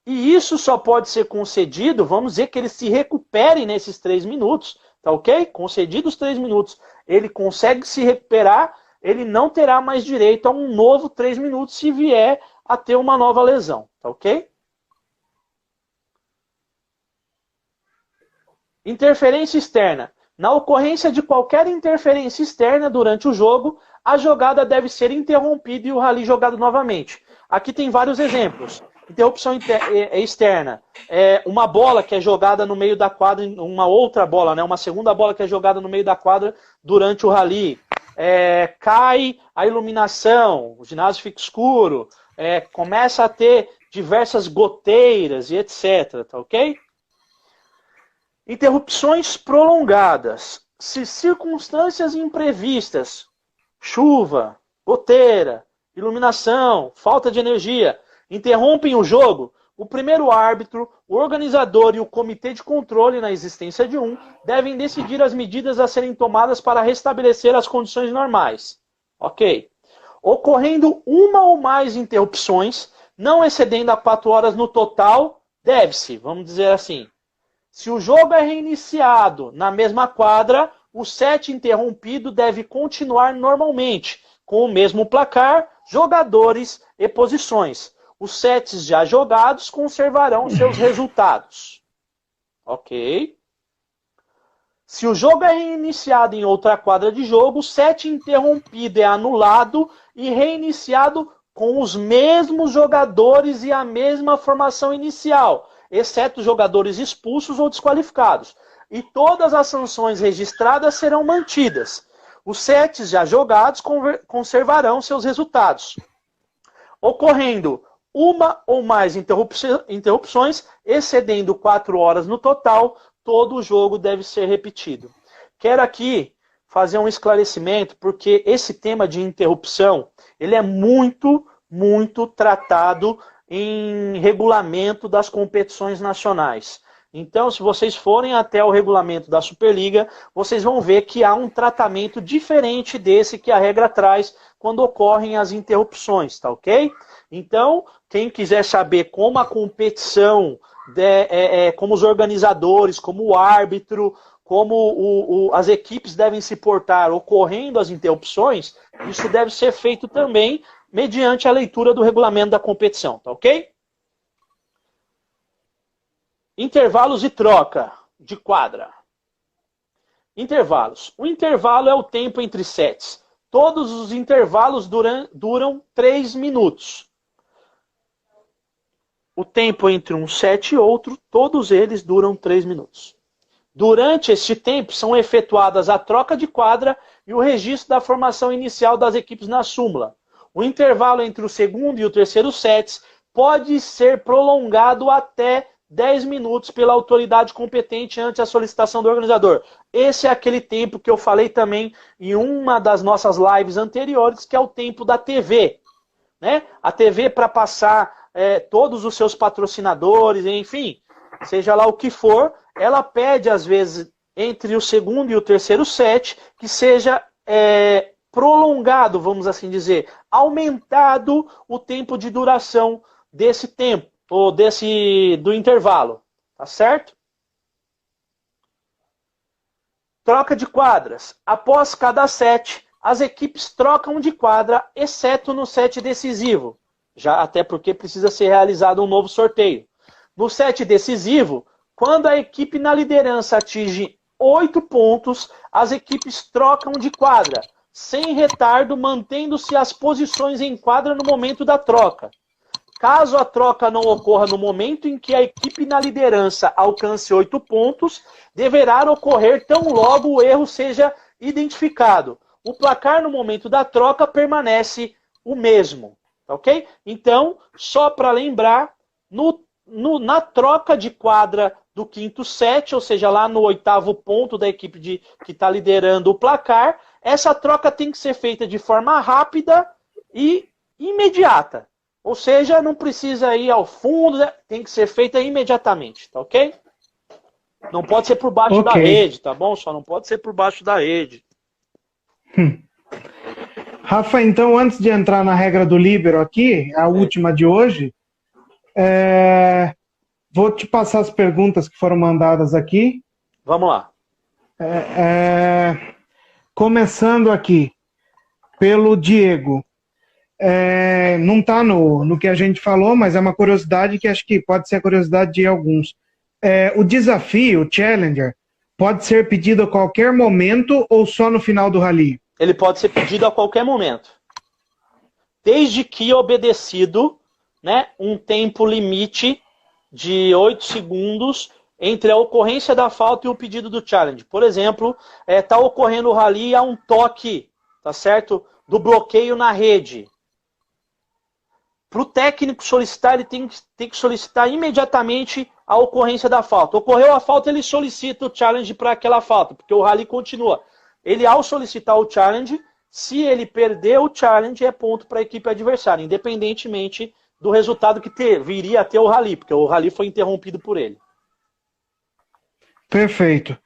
E isso só pode ser concedido, vamos dizer que ele se recupere nesses 3 minutos. Tá ok? Concedidos os 3 minutos, ele consegue se recuperar, ele não terá mais direito a um novo 3 minutos se vier a ter uma nova lesão. Tá ok? Interferência externa. Na ocorrência de qualquer interferência externa durante o jogo, a jogada deve ser interrompida e o rally jogado novamente. Aqui tem vários exemplos. Interrupção externa. Uma bola que é jogada no meio da quadra, uma outra bola, né? Uma segunda bola que é jogada no meio da quadra durante o rally. Cai a iluminação, o ginásio fica escuro, começa a ter diversas goteiras e etc. Tá ok? Interrupções prolongadas. Se circunstâncias imprevistas, chuva, goteira, iluminação, falta de energia, interrompem o jogo, o primeiro árbitro, o organizador e o comitê de controle na existência de um devem decidir as medidas a serem tomadas para restabelecer as condições normais. Ok. Ocorrendo uma ou mais interrupções, não excedendo a 4 horas no total, deve-se, vamos dizer assim, se o jogo é reiniciado na mesma quadra, o set interrompido deve continuar normalmente, com o mesmo placar, jogadores e posições. Os sets já jogados conservarão seus resultados. Ok. Se o jogo é reiniciado em outra quadra de jogo, o set interrompido é anulado e reiniciado com os mesmos jogadores e a mesma formação inicial, exceto jogadores expulsos ou desqualificados. E todas as sanções registradas serão mantidas. Os sets já jogados conservarão seus resultados. Ocorrendo uma ou mais interrupções, excedendo 4 horas no total, todo o jogo deve ser repetido. Quero aqui fazer um esclarecimento, porque esse tema de interrupção, ele é muito, muito tratado em regulamento das competições nacionais. Então, se vocês forem até o regulamento da Superliga, vocês vão ver que há um tratamento diferente desse que a regra traz quando ocorrem as interrupções, tá ok? Então, quem quiser saber como a competição, como os organizadores, como o árbitro, como as equipes devem se portar ocorrendo as interrupções, isso deve ser feito também mediante a leitura do regulamento da competição, tá ok? Intervalos e troca de quadra. Intervalos. O intervalo é o tempo entre sets. Todos os intervalos duram 3 minutos. O tempo entre um set e outro, todos eles duram 3 minutos. Durante este tempo, são efetuadas a troca de quadra e o registro da formação inicial das equipes na súmula. O intervalo entre o segundo e o terceiro sets pode ser prolongado até 10 minutos pela autoridade competente ante a solicitação do organizador. Esse é aquele tempo que eu falei também em uma das nossas lives anteriores, que é o tempo da TV. Né? A TV, para passar todos os seus patrocinadores, enfim, seja lá o que for, ela pede, às vezes, entre o segundo e o terceiro set, que seja prolongado, vamos assim dizer, aumentado o tempo de duração desse tempo, ou do intervalo, tá certo? Troca de quadras. Após cada set, as equipes trocam de quadra, exceto no set decisivo, já até porque precisa ser realizado um novo sorteio. No set decisivo, quando a equipe na liderança atinge 8 pontos, as equipes trocam de quadra, sem retardo, mantendo-se as posições em quadra no momento da troca. Caso a troca não ocorra no momento em que a equipe na liderança alcance 8 pontos, deverá ocorrer tão logo o erro seja identificado. O placar no momento da troca permanece o mesmo. Ok? Então, só para lembrar, na troca de quadra do quinto set, ou seja, lá no 8º ponto da equipe que está liderando o placar, essa troca tem que ser feita de forma rápida e imediata. Ou seja, não precisa ir ao fundo, né? Tem que ser feita imediatamente, tá ok? Não pode ser por baixo da rede, tá bom? Só não pode ser por baixo da rede. Rafa, então, antes de entrar na regra do líbero aqui, a última de hoje, vou te passar as perguntas que foram mandadas aqui. Vamos lá. Começando aqui, pelo Diego. Não está no que a gente falou, mas é uma curiosidade que acho que pode ser a curiosidade de alguns. O desafio, o Challenger, pode ser pedido a qualquer momento ou só no final do rally? Ele pode ser pedido a qualquer momento. Desde que obedecido, né, um tempo limite de 8 segundos entre a ocorrência da falta e o pedido do challenge. Por exemplo, está ocorrendo o rally e há um toque, tá certo, do bloqueio na rede. Para o técnico solicitar, ele tem que solicitar imediatamente a ocorrência da falta. Ocorreu a falta, ele solicita o challenge para aquela falta, porque o rally continua. Ele, ao solicitar o challenge, se ele perder o challenge, é ponto para a equipe adversária, independentemente do resultado que viria a ter o rally, porque o rally foi interrompido por ele. Perfeito.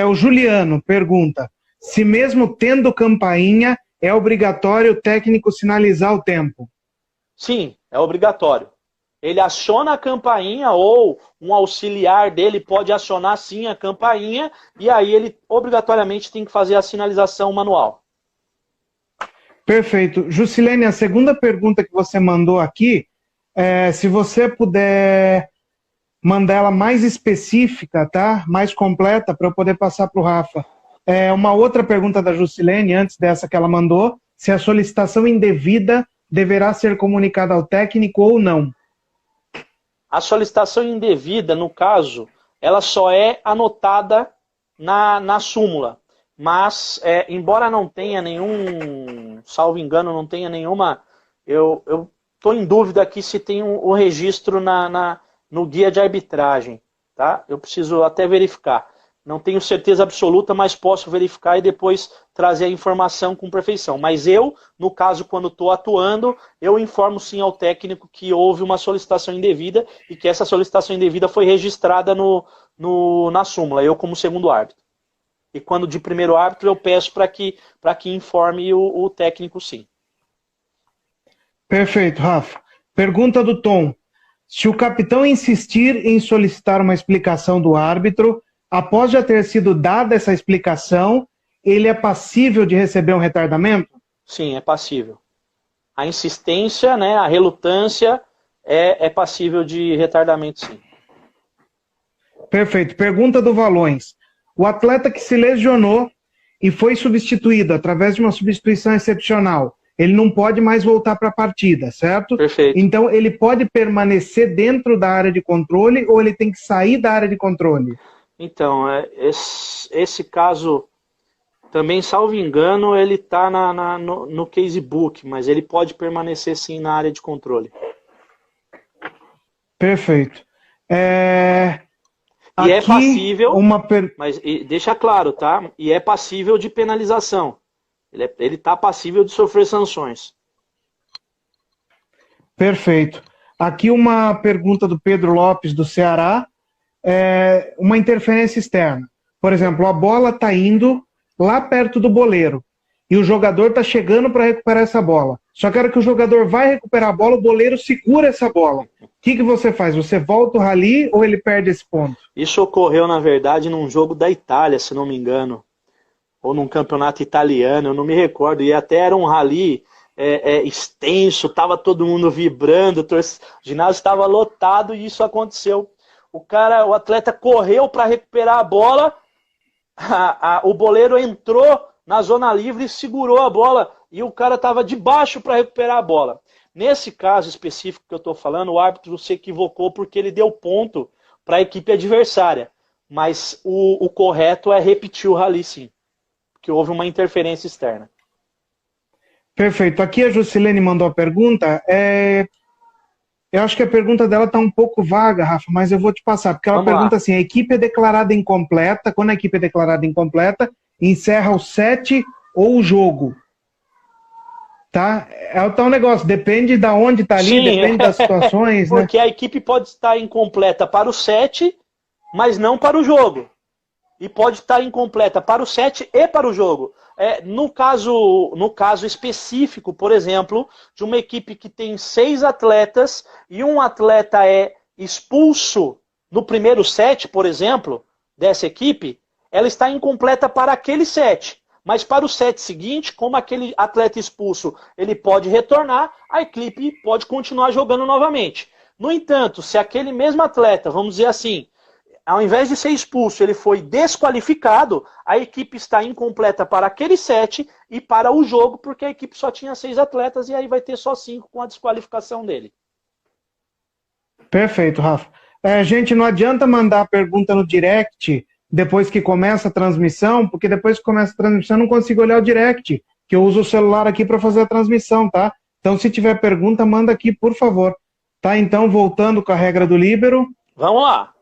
O Juliano pergunta, se mesmo tendo campainha, é obrigatório o técnico sinalizar o tempo? Sim, é obrigatório. Ele aciona a campainha ou um auxiliar dele pode acionar sim a campainha e aí ele obrigatoriamente tem que fazer a sinalização manual. Perfeito. Jusilene, a segunda pergunta que você mandou aqui, se você puder mandar ela mais específica, tá? Mais completa, para eu poder passar para o Rafa. Uma outra pergunta da Jusilene, antes dessa que ela mandou, se a solicitação indevida deverá ser comunicada ao técnico ou não. A solicitação indevida, no caso, ela só é anotada na súmula. Mas, embora não tenha nenhum, salvo engano, não tenha nenhuma... Eu estou em dúvida aqui se tem o registro no guia de arbitragem. Tá? Eu preciso até verificar. Não tenho certeza absoluta, mas posso verificar e depois trazer a informação com perfeição. Mas eu, no caso, quando estou atuando, eu informo sim ao técnico que houve uma solicitação indevida e que essa solicitação indevida foi registrada na súmula, eu como segundo árbitro. E quando de primeiro árbitro, eu peço para que informe o técnico sim. Perfeito, Rafa. Pergunta do Tom. Se o capitão insistir em solicitar uma explicação do árbitro, após já ter sido dada essa explicação, ele é passível de receber um retardamento? Sim, é passível. A insistência, né, a relutância é passível de retardamento, sim. Perfeito. Pergunta do Valões. O atleta que se lesionou e foi substituído através de uma substituição excepcional, ele não pode mais voltar para a partida, certo? Perfeito. Então, ele pode permanecer dentro da área de controle ou ele tem que sair da área de controle? Então, esse caso, também, salvo engano, ele está no casebook, mas ele pode permanecer sim na área de controle. Perfeito. E é passível, mas deixa claro, tá? E é passível de penalização. Ele está passível de sofrer sanções. Perfeito. Aqui uma pergunta do Pedro Lopes, do Ceará. Uma interferência externa. Por exemplo, a bola está indo lá perto do boleiro e o jogador está chegando para recuperar essa bola. Só que a hora que o jogador vai recuperar a bola, o goleiro segura essa bola. O que você faz? Você volta o rally ou ele perde esse ponto? Isso ocorreu, na verdade, num jogo da Itália, se não me engano. Ou num campeonato italiano, eu não me recordo. E até era um rally extenso, estava todo mundo vibrando, o ginásio estava lotado e isso aconteceu. O atleta correu para recuperar a bola, o boleiro entrou na zona livre e segurou a bola e o cara estava de baixo para recuperar a bola. Nesse caso específico que eu estou falando, o árbitro se equivocou porque ele deu ponto para a equipe adversária. Mas o correto é repetir o rally sim, porque houve uma interferência externa. Perfeito. Aqui a Jusilene mandou a pergunta. Eu acho que a pergunta dela está um pouco vaga, Rafa, mas eu vou te passar, porque ela pergunta assim, a equipe é declarada incompleta, quando a equipe é declarada incompleta, encerra o set ou o jogo? Tá? É o tal negócio, depende de onde está ali, sim, depende das situações, né? Porque a equipe pode estar incompleta para o set, mas não para o jogo. E pode estar incompleta para o set e para o jogo. No caso específico, por exemplo, de uma equipe que tem 6 atletas e um atleta é expulso no primeiro set, por exemplo, dessa equipe, ela está incompleta para aquele set. Mas para o set seguinte, como aquele atleta expulso ele pode retornar, a equipe pode continuar jogando novamente. No entanto, se aquele mesmo atleta, vamos dizer assim, ao invés de ser expulso, ele foi desqualificado, a equipe está incompleta para aquele set e para o jogo, porque a equipe só tinha 6 atletas e aí vai ter só 5 com a desqualificação dele. Perfeito, Rafa. Gente, não adianta mandar a pergunta no direct depois que começa a transmissão, porque depois que começa a transmissão eu não consigo olhar o direct, que eu uso o celular aqui para fazer a transmissão, tá? Então, se tiver pergunta, manda aqui, por favor. Tá, então, voltando com a regra do líbero. Vamos lá.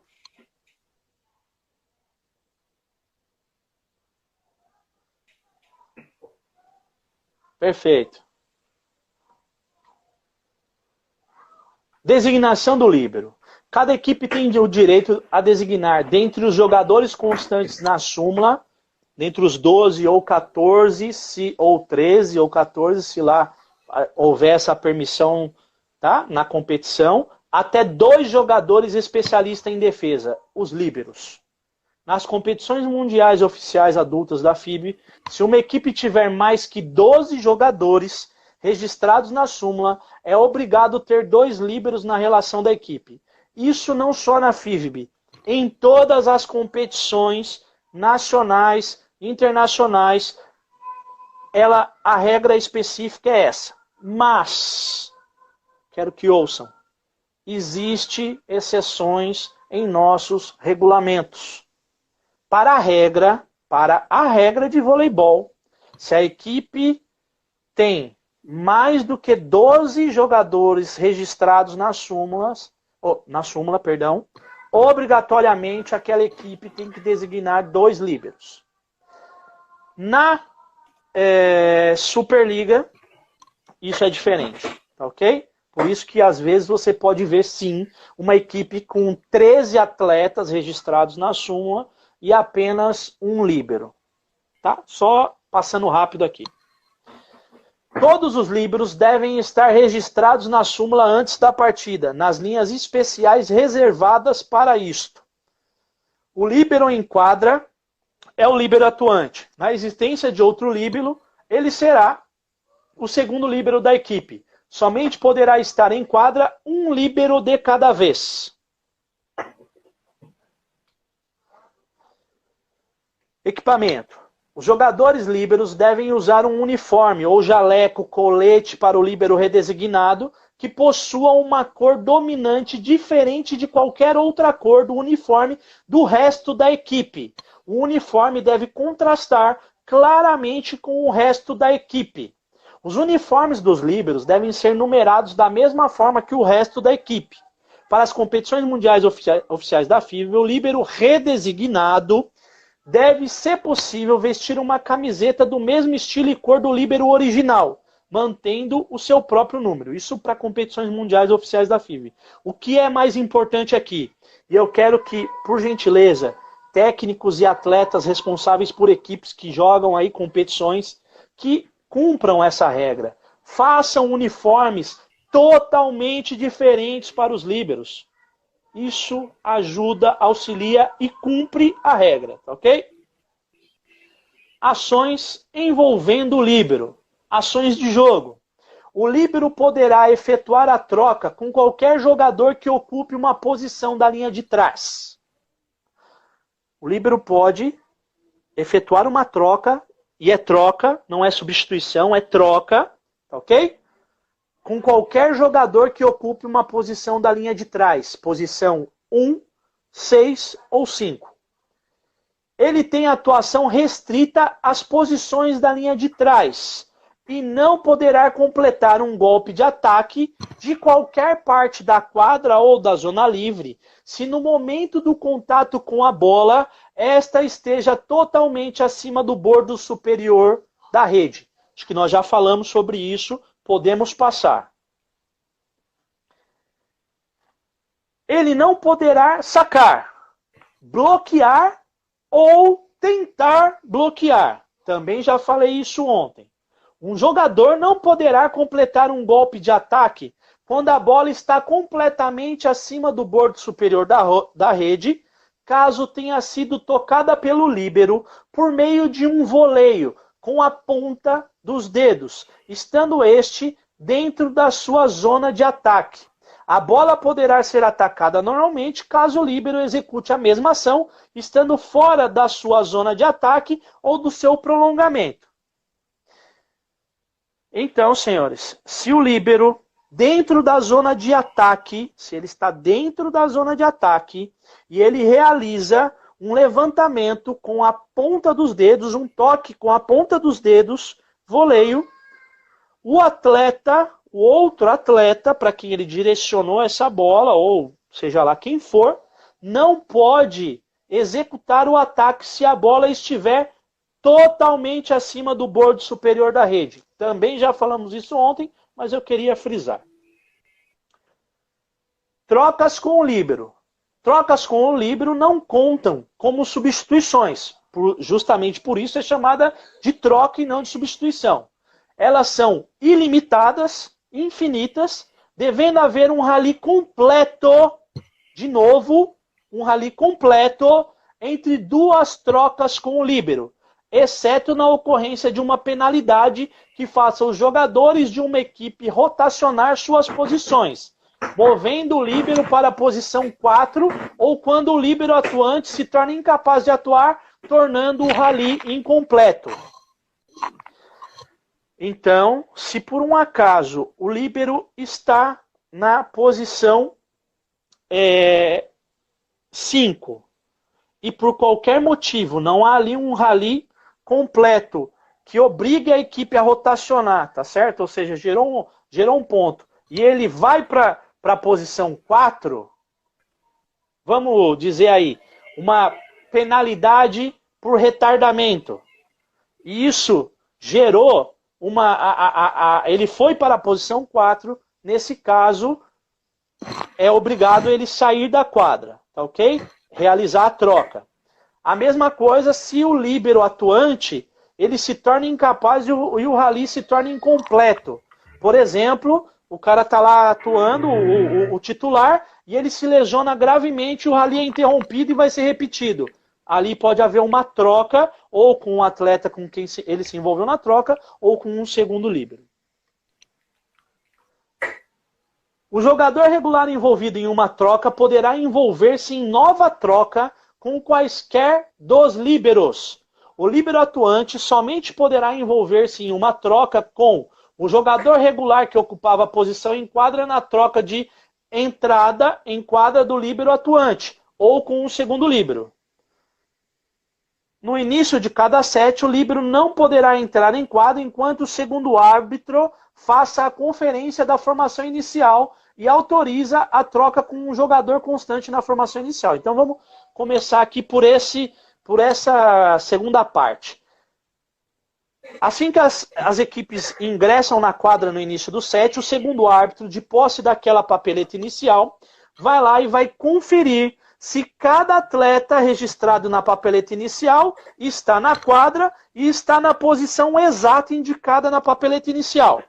Perfeito. Designação do líbero. Cada equipe tem o direito a designar dentre os jogadores constantes na súmula, dentre os 12 ou 14, ou 13 ou 14, se lá houver essa permissão, tá? Na competição, até 2 jogadores especialistas em defesa, os líberos. Nas competições mundiais oficiais adultas da FIB, se uma equipe tiver mais que 12 jogadores registrados na súmula, é obrigado ter 2 líberos na relação da equipe. Isso não só na FIVB, em todas as competições nacionais, internacionais, a regra específica é essa. Mas, quero que ouçam, existem exceções em nossos regulamentos. Para a regra de voleibol, se a equipe tem mais do que 12 jogadores registrados na súmula, obrigatoriamente aquela equipe tem que designar 2 líberos. Na Superliga, isso é diferente, tá ok? Por isso que às vezes você pode ver sim uma equipe com 13 atletas registrados na súmula e apenas um líbero, tá? Só passando rápido aqui. Todos os líberos devem estar registrados na súmula antes da partida, nas linhas especiais reservadas para isto. O líbero em quadra é o líbero atuante. Na existência de outro líbero, ele será o segundo líbero da equipe. Somente poderá estar em quadra um líbero de cada vez. Equipamento. Os jogadores líberos devem usar um uniforme ou jaleco, colete para o líbero redesignado que possua uma cor dominante diferente de qualquer outra cor do uniforme do resto da equipe. O uniforme deve contrastar claramente com o resto da equipe. Os uniformes dos líberos devem ser numerados da mesma forma que o resto da equipe. Para as competições mundiais oficiais da FIVB, o líbero redesignado deve, se possível, vestir uma camiseta do mesmo estilo e cor do líbero original, mantendo o seu próprio número. Isso para competições mundiais oficiais da FIVB. O que é mais importante aqui? E eu quero que, por gentileza, técnicos e atletas responsáveis por equipes que jogam aí competições, que cumpram essa regra. Façam uniformes totalmente diferentes para os líberos. Isso ajuda, auxilia e cumpre a regra, tá ok? Ações envolvendo o líbero. Ações de jogo. O líbero poderá efetuar a troca com qualquer jogador que ocupe uma posição da linha de trás. O líbero pode efetuar uma troca, e é troca, não é substituição, é troca, tá ok? Com qualquer jogador que ocupe uma posição da linha de trás, posição 1, 6 ou 5. Ele tem atuação restrita às posições da linha de trás e não poderá completar um golpe de ataque de qualquer parte da quadra ou da zona livre, se no momento do contato com a bola, esta esteja totalmente acima do bordo superior da rede. Acho que nós já falamos sobre isso. Podemos passar. Ele não poderá sacar, bloquear ou tentar bloquear. Também já falei isso ontem. Um jogador não poderá completar um golpe de ataque quando a bola está completamente acima do bordo superior da rede, caso tenha sido tocada pelo líbero por meio de um voleio com a ponta dos dedos, estando este dentro da sua zona de ataque. A bola poderá ser atacada normalmente caso o líbero execute a mesma ação, estando fora da sua zona de ataque ou do seu prolongamento. Então, senhores, se o líbero dentro da zona de ataque, se ele está dentro da zona de ataque e ele realiza um levantamento com a ponta dos dedos, um toque com a ponta dos dedos, voleio, o atleta, o outro atleta, para quem ele direcionou essa bola, ou seja lá quem for, não pode executar o ataque se a bola estiver totalmente acima do bordo superior da rede. Também já falamos isso ontem, mas eu queria frisar. Trocas com o líbero. Trocas com o líbero não contam como substituições. Justamente por isso é chamada de troca e não de substituição. Elas são ilimitadas, infinitas, devendo haver um rally completo, de novo, um rally completo entre duas trocas com o líbero, exceto na ocorrência de uma penalidade que faça os jogadores de uma equipe rotacionar suas posições, movendo o líbero para a posição 4, ou quando o líbero atuante se torna incapaz de atuar, tornando o rally incompleto. Então, se por um acaso o líbero está na posição 5 e por qualquer motivo não há ali um rally completo que obrigue a equipe a rotacionar, tá certo? Ou seja, gerou um ponto e ele vai para a posição 4, vamos dizer aí, uma penalidade por retardamento. E isso gerou ele foi para a posição 4, nesse caso, é obrigado ele sair da quadra, tá ok? Realizar a troca. A mesma coisa se o líbero atuante, ele se torna incapaz e o rally se torna incompleto. Por exemplo, o cara está lá atuando, o titular, e ele se lesiona gravemente, o rally é interrompido e vai ser repetido. Ali pode haver uma troca, ou com o atleta com quem ele se envolveu na troca, ou com um segundo líbero. O jogador regular envolvido em uma troca poderá envolver-se em nova troca com quaisquer dos líberos. O líbero atuante somente poderá envolver-se em uma troca com o jogador regular que ocupava a posição em quadra na troca de entrada em quadra do líbero atuante, ou com um segundo líbero. No início de cada set, o líbero não poderá entrar em quadra enquanto o segundo árbitro faça a conferência da formação inicial e autoriza a troca com um jogador constante na formação inicial. Então vamos começar aqui por essa segunda parte. Assim que as equipes ingressam na quadra no início do set, o segundo árbitro, de posse daquela papeleta inicial, vai lá e vai conferir se cada atleta registrado na papeleta inicial está na quadra e está na posição exata indicada na papeleta inicial.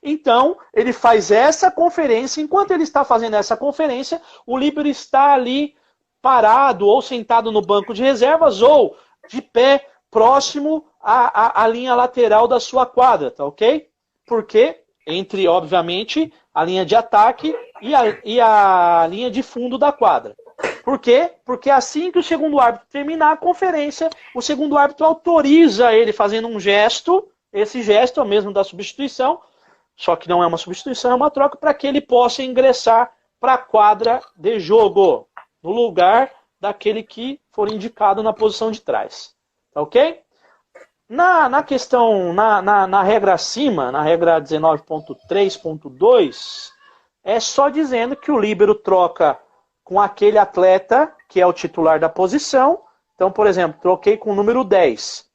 Então, ele faz essa conferência. Enquanto ele está fazendo essa conferência, o líbero está ali parado ou sentado no banco de reservas ou de pé próximo à linha lateral da sua quadra, tá ok? Porque entre, obviamente, a linha de ataque e a linha de fundo da quadra. Por quê? Porque assim que o segundo árbitro terminar a conferência, o segundo árbitro autoriza ele fazendo um gesto, esse gesto é o mesmo da substituição, só que não é uma substituição, é uma troca, para que ele possa ingressar para a quadra de jogo, no lugar daquele que for indicado na posição de trás. Tá ok? Na questão, na regra acima, na regra 19.3.2, é só dizendo que o líbero troca com aquele atleta que é o titular da posição. Então, por exemplo, troquei com o número 10.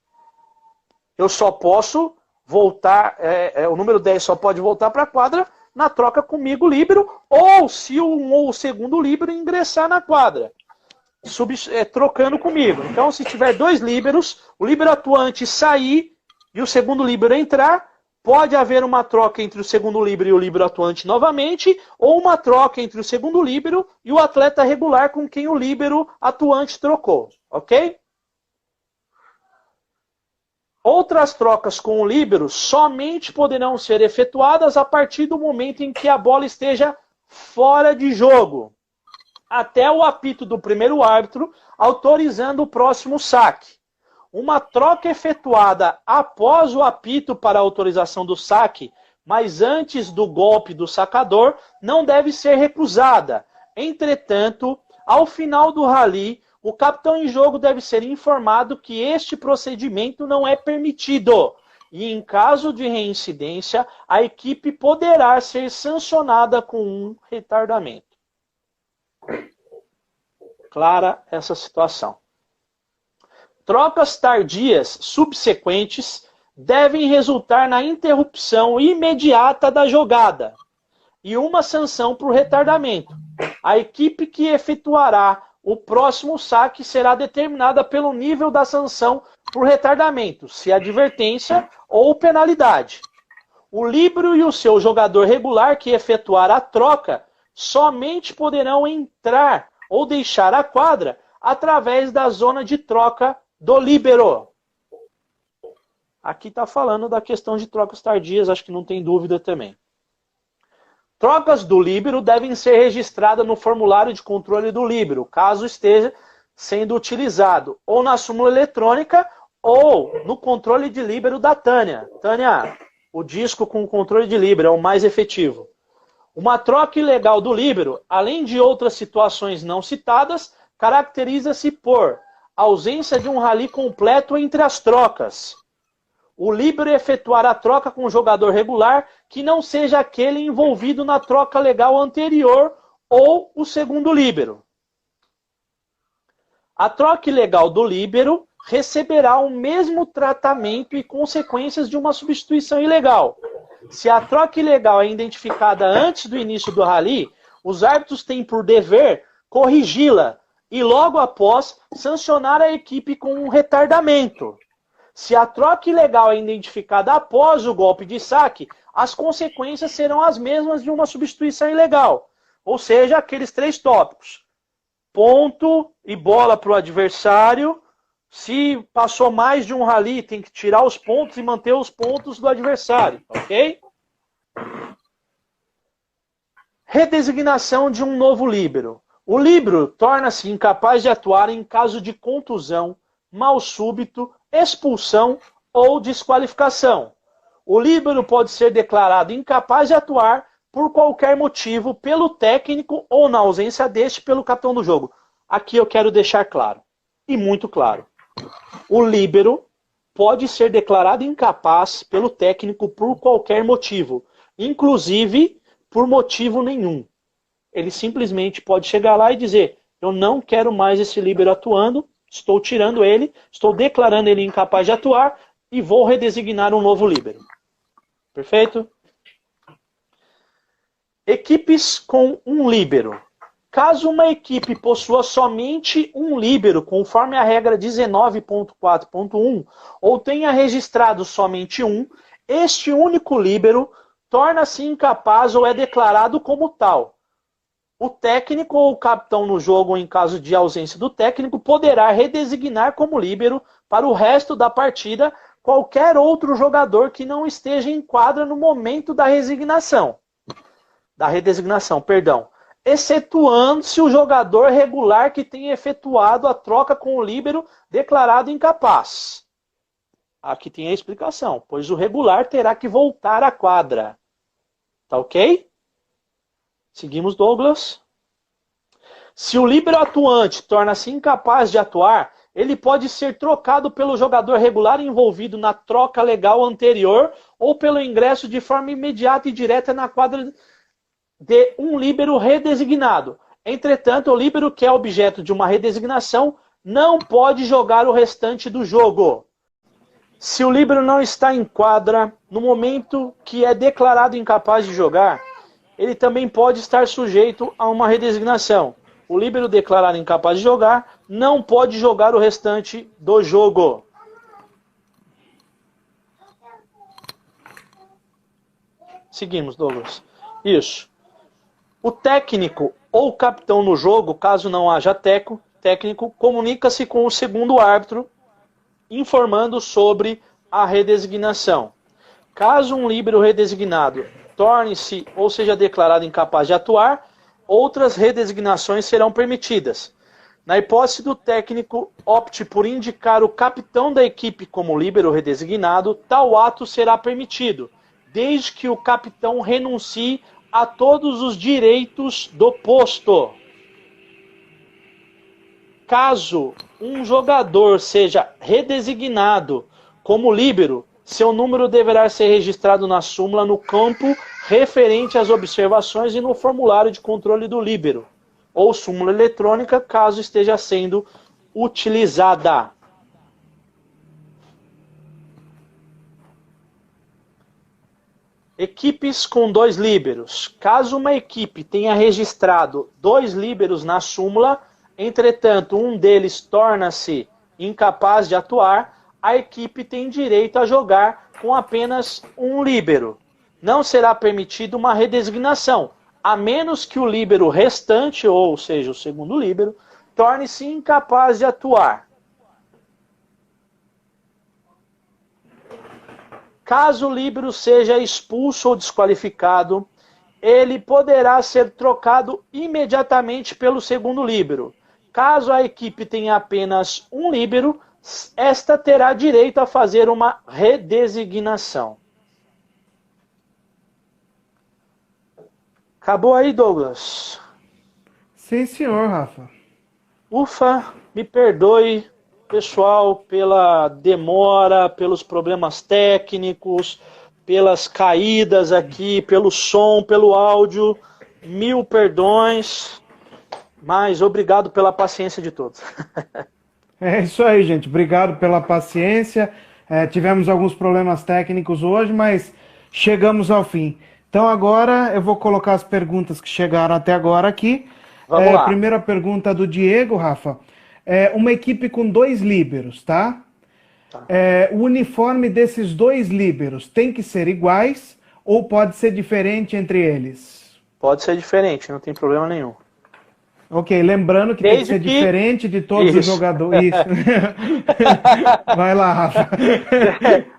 Eu só posso voltar, o número 10 só pode voltar para a quadra na troca comigo, líbero, ou se o segundo líbero ingressar na quadra, trocando comigo. Então, se tiver dois líberos, o líbero atuante sair e o segundo líbero entrar, pode haver uma troca entre o segundo líbero e o líbero atuante novamente, ou uma troca entre o segundo líbero e o atleta regular com quem o líbero atuante trocou, ok? Outras trocas com o líbero somente poderão ser efetuadas a partir do momento em que a bola esteja fora de jogo, até o apito do primeiro árbitro autorizando o próximo saque. Uma troca efetuada após o apito para a autorização do saque, mas antes do golpe do sacador, não deve ser recusada. Entretanto, ao final do rally, o capitão em jogo deve ser informado que este procedimento não é permitido. E em caso de reincidência, a equipe poderá ser sancionada com um retardamento. Clara essa situação. Trocas tardias subsequentes devem resultar na interrupção imediata da jogada e uma sanção por retardamento. A equipe que efetuará o próximo saque será determinada pelo nível da sanção por retardamento, se advertência ou penalidade. O líbero e o seu jogador regular que efetuar a troca somente poderão entrar ou deixar a quadra através da zona de troca do líbero. Aqui está falando da questão de trocas tardias, acho que não tem dúvida também. Trocas do líbero devem ser registradas no formulário de controle do líbero, caso esteja sendo utilizado, ou na súmula eletrônica, ou no controle de líbero da Tânia. Tânia, o disco com o controle de líbero é o mais efetivo. Uma troca ilegal do líbero, além de outras situações não citadas, caracteriza-se por ausência de um rally completo entre as trocas. O líbero efetuar a troca com o jogador regular que não seja aquele envolvido na troca legal anterior ou o segundo líbero. A troca ilegal do líbero receberá o mesmo tratamento e consequências de uma substituição ilegal. Se a troca ilegal é identificada antes do início do rally, os árbitros têm por dever corrigi-la e logo após sancionar a equipe com um retardamento. Se a troca ilegal é identificada após o golpe de saque, as consequências serão as mesmas de uma substituição ilegal. Ou seja, aqueles 3 tópicos. Ponto e bola para o adversário. Se passou mais de um rally, tem que tirar os pontos e manter os pontos do adversário. Ok? Redesignação de um novo líbero. O líbero torna-se incapaz de atuar em caso de contusão, mal súbito, expulsão ou desqualificação. O líbero pode ser declarado incapaz de atuar por qualquer motivo pelo técnico ou, na ausência deste, pelo capitão do jogo. Aqui eu quero deixar claro, e muito claro. O líbero pode ser declarado incapaz pelo técnico por qualquer motivo, inclusive por motivo nenhum. Ele simplesmente pode chegar lá e dizer: eu não quero mais esse líbero atuando, estou tirando ele, estou declarando ele incapaz de atuar e vou redesignar um novo líbero. Perfeito? Equipes com um líbero. Caso uma equipe possua somente um líbero, conforme a regra 19.4.1, ou tenha registrado somente um, este único líbero torna-se incapaz ou é declarado como tal. O técnico ou o capitão no jogo, em caso de ausência do técnico, poderá redesignar como líbero para o resto da partida qualquer outro jogador que não esteja em quadra no momento da redesignação, excetuando-se o jogador regular que tenha efetuado a troca com o líbero declarado incapaz. Aqui tem a explicação, pois o regular terá que voltar à quadra. Tá ok? Seguimos, Douglas. Se o líbero atuante torna-se incapaz de atuar, ele pode ser trocado pelo jogador regular envolvido na troca legal anterior ou pelo ingresso de forma imediata e direta na quadra de um líbero redesignado. Entretanto, o líbero que é objeto de uma redesignação não pode jogar o restante do jogo. Se o líbero não está em quadra no momento que é declarado incapaz de jogar, ele também pode estar sujeito a uma redesignação. O líbero declarado incapaz de jogar não pode jogar o restante do jogo. Seguimos, Douglas. Isso. O técnico ou capitão no jogo, caso não haja técnico, comunica-se com o segundo árbitro, informando sobre a redesignação. Caso um líbero redesignado torne-se ou seja declarado incapaz de atuar, outras redesignações serão permitidas. Na hipótese do técnico opte por indicar o capitão da equipe como líbero redesignado, tal ato será permitido, desde que o capitão renuncie a todos os direitos do posto. Caso um jogador seja redesignado como líbero, seu número deverá ser registrado na súmula no campo referente às observações e no formulário de controle do líbero, ou súmula eletrônica, caso esteja sendo utilizada. Equipes com 2 líberos. Caso uma equipe tenha registrado 2 líberos na súmula, entretanto um deles torna-se incapaz de atuar, a equipe tem direito a jogar com apenas um líbero. Não será permitida uma redesignação, a menos que o líbero restante, ou seja, o segundo líbero, torne-se incapaz de atuar. Caso o líbero seja expulso ou desqualificado, ele poderá ser trocado imediatamente pelo segundo líbero. Caso a equipe tenha apenas um líbero, esta terá direito a fazer uma redesignação. Acabou aí, Douglas? Sim, senhor, Rafa. Ufa, me perdoe, pessoal, pela demora, pelos problemas técnicos, pelas caídas aqui, pelo som, pelo áudio. 1000 perdões, mas obrigado pela paciência de todos. É isso aí, gente. Obrigado pela paciência. Tivemos alguns problemas técnicos hoje, mas chegamos ao fim. Então agora eu vou colocar as perguntas que chegaram até agora aqui. Vamos lá. Primeira pergunta do Diego, Rafa. Uma equipe com 2 líberos, tá? O uniforme desses 2 líberos tem que ser iguais ou pode ser diferente entre eles? Pode ser diferente, não tem problema nenhum. Ok, lembrando que tem que ser diferente de todos os jogadores. Isso. Vai lá, Rafa.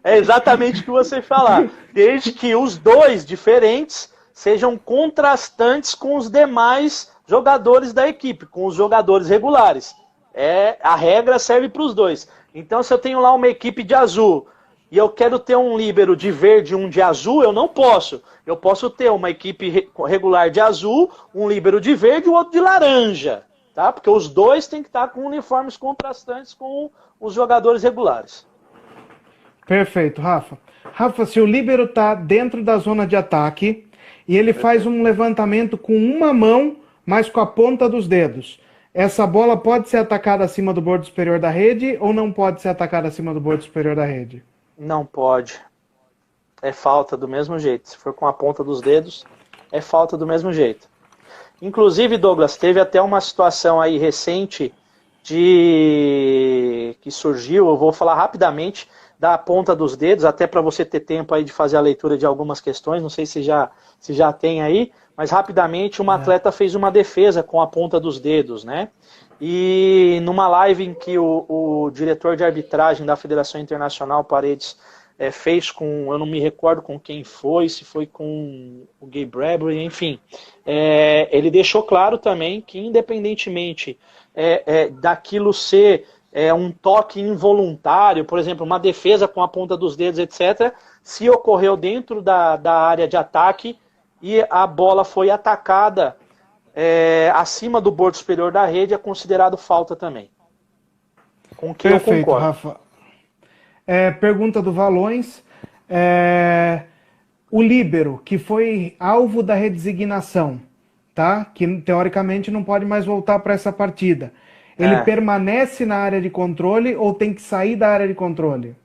É exatamente o que você falar. Desde que os 2 diferentes sejam contrastantes com os demais jogadores da equipe, com os jogadores regulares. A regra serve para os 2. Então, se eu tenho lá uma equipe de azul e eu quero ter um líbero de verde e um de azul, eu não posso. Eu posso ter uma equipe regular de azul, um líbero de verde e o outro de laranja. Tá? Porque os 2 têm que estar com uniformes contrastantes com os jogadores regulares. Perfeito, Rafa. Rafa, se o líbero está dentro da zona de ataque e ele faz um levantamento com uma mão, mas com a ponta dos dedos, essa bola pode ser atacada acima do bordo superior da rede ou não pode ser atacada acima do bordo superior da rede? Não pode. É falta do mesmo jeito. Se for com a ponta dos dedos, é falta do mesmo jeito. Inclusive, Douglas, teve até uma situação aí recente que surgiu, eu vou falar rapidamente, da ponta dos dedos, até para você ter tempo aí de fazer a leitura de algumas questões, não sei se já tem aí, mas rapidamente uma atleta fez uma defesa com a ponta dos dedos, né? E numa live em que o diretor de arbitragem da Federação Internacional, Paredes, fez com, eu não me recordo com quem foi, se foi com o Gay Bradbury, enfim, ele deixou claro também que independentemente daquilo ser um toque involuntário, por exemplo, uma defesa com a ponta dos dedos, etc., se ocorreu dentro da área de ataque e a bola foi atacada acima do bordo superior da rede, é considerado falta também. Com que eu concordo. Rafa. Pergunta do Valões. O líbero, que foi alvo da redesignação, tá? Que teoricamente não pode mais voltar para essa partida. Ele permanece na área de controle ou tem que sair da área de controle?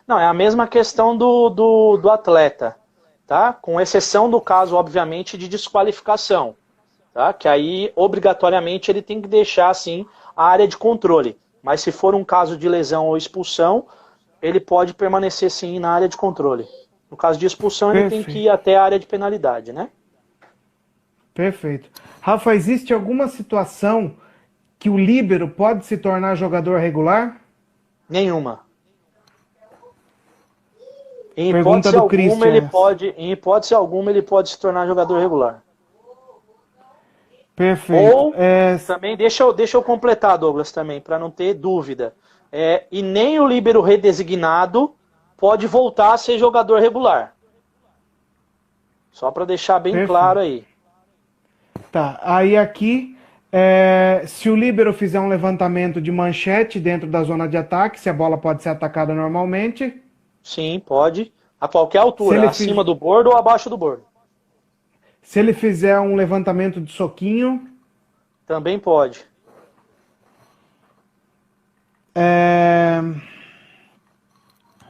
Não, é a mesma questão do atleta, tá? Com exceção do caso, obviamente, de desqualificação, tá? Que aí, obrigatoriamente, ele tem que deixar, assim, a área de controle. Mas se for um caso de lesão ou expulsão, ele pode permanecer, sim, na área de controle. No caso de expulsão, ele tem que ir até a área de penalidade, né? Perfeito. Rafa, existe alguma situação que o líbero pode se tornar jogador regular? Nenhuma. Em hipótese alguma, ele pode se tornar jogador regular. Perfeito. Ou, também, deixa eu completar, Douglas, também, para não ter dúvida. E nem o líbero redesignado pode voltar a ser jogador regular. Só para deixar bem claro aí. Tá, aí aqui, se o líbero fizer um levantamento de manchete dentro da zona de ataque, se a bola pode ser atacada normalmente? Sim, pode. A qualquer altura, acima do bordo ou abaixo do bordo. Se ele fizer um levantamento de soquinho? Também pode.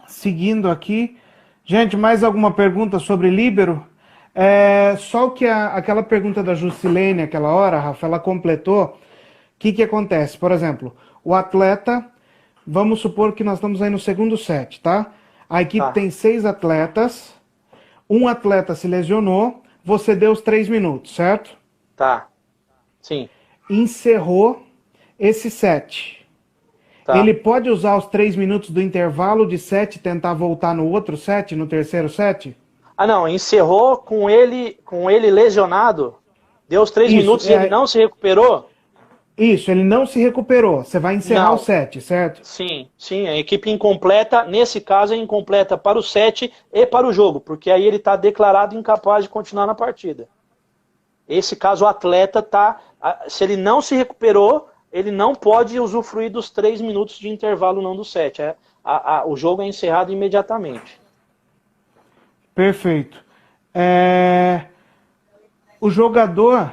Seguindo aqui, Gente, mais alguma pergunta sobre líbero? Só que aquela pergunta da Jusilene, aquela hora, Rafa, ela completou. O que acontece? Por exemplo, o atleta, vamos supor que nós estamos aí no segundo set, tá? A equipe tem 6 atletas, um atleta se lesionou, você deu os 3 minutos, certo? Tá. Sim. Encerrou esse set. Tá. Ele pode usar os 3 minutos do intervalo de set e tentar voltar no outro set, no terceiro set? Ah, não, encerrou com ele lesionado, deu os 3 minutos e ele não se recuperou? Isso, ele não se recuperou. Você vai encerrar o set, certo? Sim, a equipe incompleta, nesse caso é incompleta para o set e para o jogo, porque aí ele está declarado incapaz de continuar na partida. Esse caso o atleta se ele não se recuperou, ele não pode usufruir dos 3 minutos de intervalo não do set. O jogo é encerrado imediatamente. Perfeito. O jogador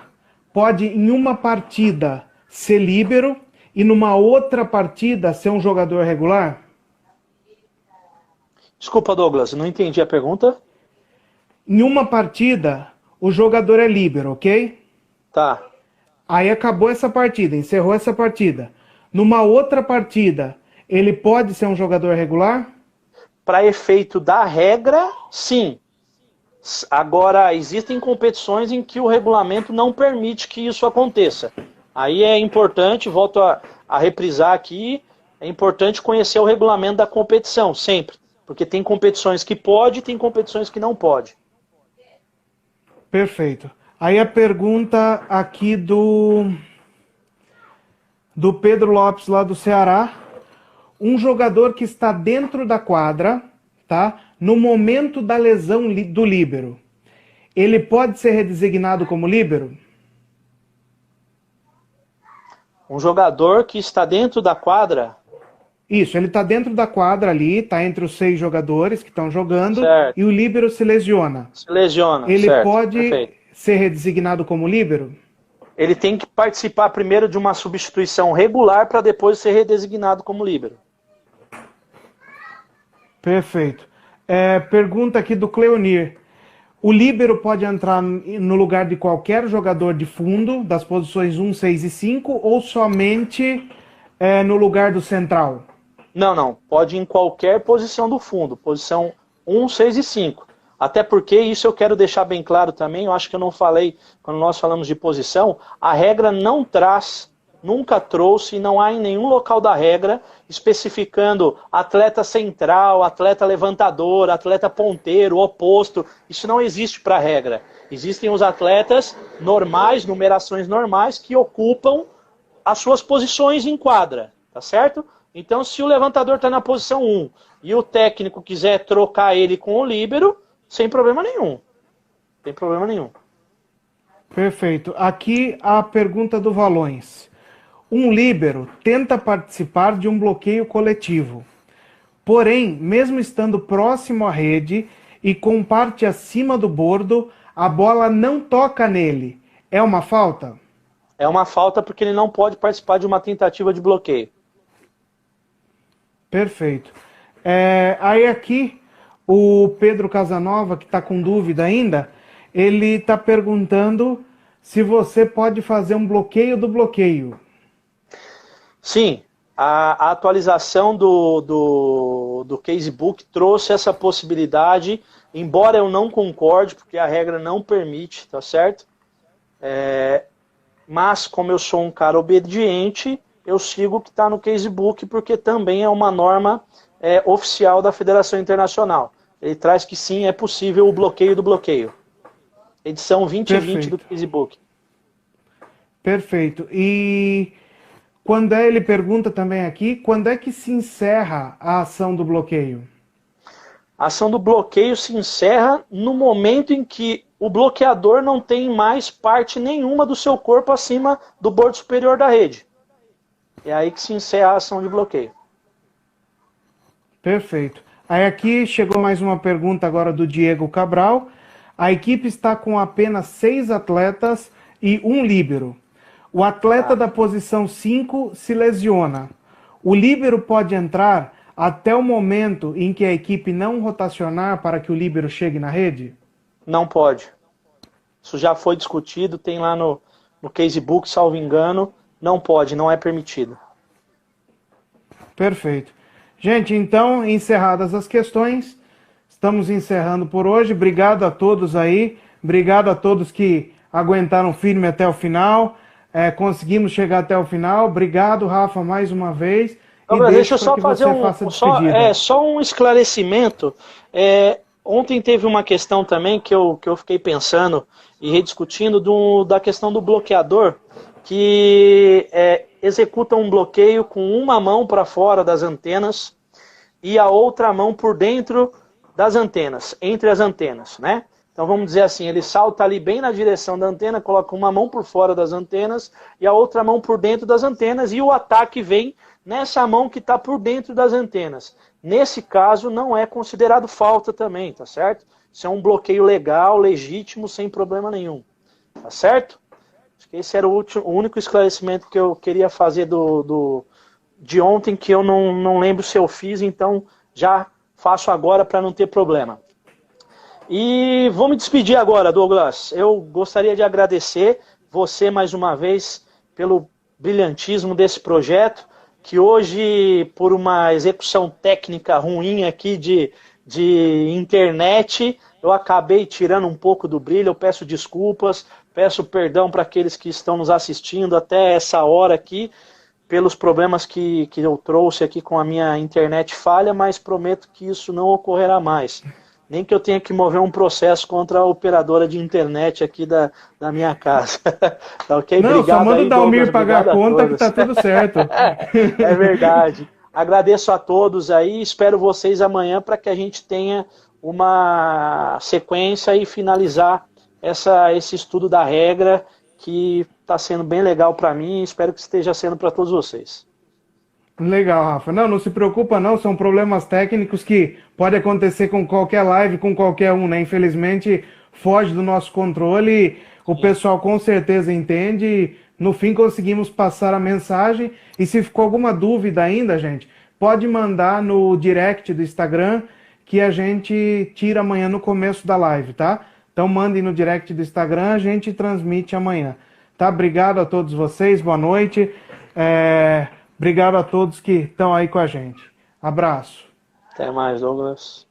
pode, em uma partida, ser líbero e numa outra partida ser um jogador regular? Desculpa, Douglas, não entendi a pergunta. Em uma partida, o jogador é líbero, ok? Tá. Aí acabou essa partida, encerrou essa partida. Numa outra partida, ele pode ser um jogador regular? Para efeito da regra, sim. Agora, existem competições em que o regulamento não permite que isso aconteça. Aí é importante, volto a reprisar aqui, é importante conhecer o regulamento da competição, sempre. Porque tem competições que pode e tem competições que não pode. Perfeito. Aí a pergunta aqui do Pedro Lopes, lá do Ceará. Um jogador que está dentro da quadra, tá? No momento da lesão do líbero, ele pode ser redesignado como líbero? Um jogador que está dentro da quadra? Isso, ele está dentro da quadra ali, está entre os 6 jogadores que estão jogando, certo. E o líbero se lesiona. Se lesiona, ele certo, pode perfeito. Ser redesignado como líbero? Ele tem que participar primeiro de uma substituição regular para depois ser redesignado como líbero. Perfeito. Pergunta aqui do Cleonir. O líbero pode entrar no lugar de qualquer jogador de fundo, das posições 1, 6 e 5, ou somente no lugar do central? Não. Pode ir em qualquer posição do fundo. Posição 1, 6 e 5. Até porque, isso eu quero deixar bem claro também, eu acho que eu não falei, quando nós falamos de posição, a regra não traz, nunca trouxe, não há em nenhum local da regra, especificando atleta central, atleta levantador, atleta ponteiro, oposto. Isso não existe para a regra. Existem os atletas normais, numerações normais, que ocupam as suas posições em quadra, tá certo? Então, se o levantador está na posição 1 e o técnico quiser trocar ele com o líbero, sem problema nenhum. Sem problema nenhum. Perfeito. Aqui a pergunta do Valões. Um líbero tenta participar de um bloqueio coletivo. Porém, mesmo estando próximo à rede e com parte acima do bordo, a bola não toca nele. É uma falta? É uma falta porque ele não pode participar de uma tentativa de bloqueio. Perfeito. Aí aqui, o Pedro Casanova, que está com dúvida ainda, ele está perguntando se você pode fazer um bloqueio do bloqueio. Sim, a atualização do Casebook trouxe essa possibilidade, embora eu não concorde, porque a regra não permite, tá certo? Mas como eu sou um cara obediente, eu sigo o que está no Casebook, porque também é uma norma oficial da Federação Internacional. Ele traz que sim, é possível o bloqueio do bloqueio. Edição 2020 do Casebook. Perfeito. E quando ele pergunta também aqui, quando é que se encerra a ação do bloqueio? A ação do bloqueio se encerra no momento em que o bloqueador não tem mais parte nenhuma do seu corpo acima do bordo superior da rede. É aí que se encerra a ação de bloqueio. Perfeito. Aí aqui chegou mais uma pergunta agora do Diego Cabral. A equipe está com apenas 6 atletas e um líbero. O atleta da posição 5 se lesiona. O líbero pode entrar até o momento em que a equipe não rotacionar para que o líbero chegue na rede? Não pode. Isso já foi discutido, tem lá no casebook, salvo engano, não pode, não é permitido. Perfeito. Gente, então, encerradas as questões, estamos encerrando por hoje. Obrigado a todos aí, obrigado a todos que aguentaram firme até o final, conseguimos chegar até o final. Obrigado, Rafa, mais uma vez. Deixa eu só fazer só um esclarecimento. Ontem teve uma questão também que eu fiquei pensando e rediscutindo da questão do bloqueador, que executa um bloqueio com uma mão para fora das antenas e a outra mão por dentro das antenas, entre as antenas, né? Então vamos dizer assim, ele salta ali bem na direção da antena, coloca uma mão por fora das antenas e a outra mão por dentro das antenas, e o ataque vem nessa mão que está por dentro das antenas. Nesse caso não é considerado falta também, tá certo? Isso é um bloqueio legal, legítimo, sem problema nenhum, tá certo? Acho que esse era o único esclarecimento que eu queria fazer de ontem, que eu não lembro se eu fiz, então já faço agora para não ter problema. E vou me despedir agora, Douglas. Eu gostaria de agradecer você mais uma vez pelo brilhantismo desse projeto, que hoje, por uma execução técnica ruim aqui de internet, eu acabei tirando um pouco do brilho. Eu peço desculpas, peço perdão para aqueles que estão nos assistindo até essa hora aqui, pelos problemas que eu trouxe aqui com a minha internet falha, mas prometo que isso não ocorrerá mais. Nem que eu tenha que mover um processo contra a operadora de internet aqui da minha casa. Tá ok? Não, obrigado só manda aí, o Dalmir Douglas, pagar a conta que tá tudo certo. É verdade. Agradeço a todos aí, espero vocês amanhã para que a gente tenha uma sequência e finalizar esse estudo da regra, que está sendo bem legal para mim e espero que esteja sendo para todos vocês. Legal, Rafa. Não se preocupa não, são problemas técnicos que pode acontecer com qualquer live, com qualquer um, né? Infelizmente, foge do nosso controle, o pessoal com certeza entende, no fim conseguimos passar a mensagem, e se ficou alguma dúvida ainda, gente, pode mandar no direct do Instagram, que a gente tira amanhã no começo da live, tá? Então mandem no direct do Instagram, a gente transmite amanhã, tá? Obrigado a todos vocês, boa noite. Obrigado a todos que estão aí com a gente. Abraço. Até mais, Douglas.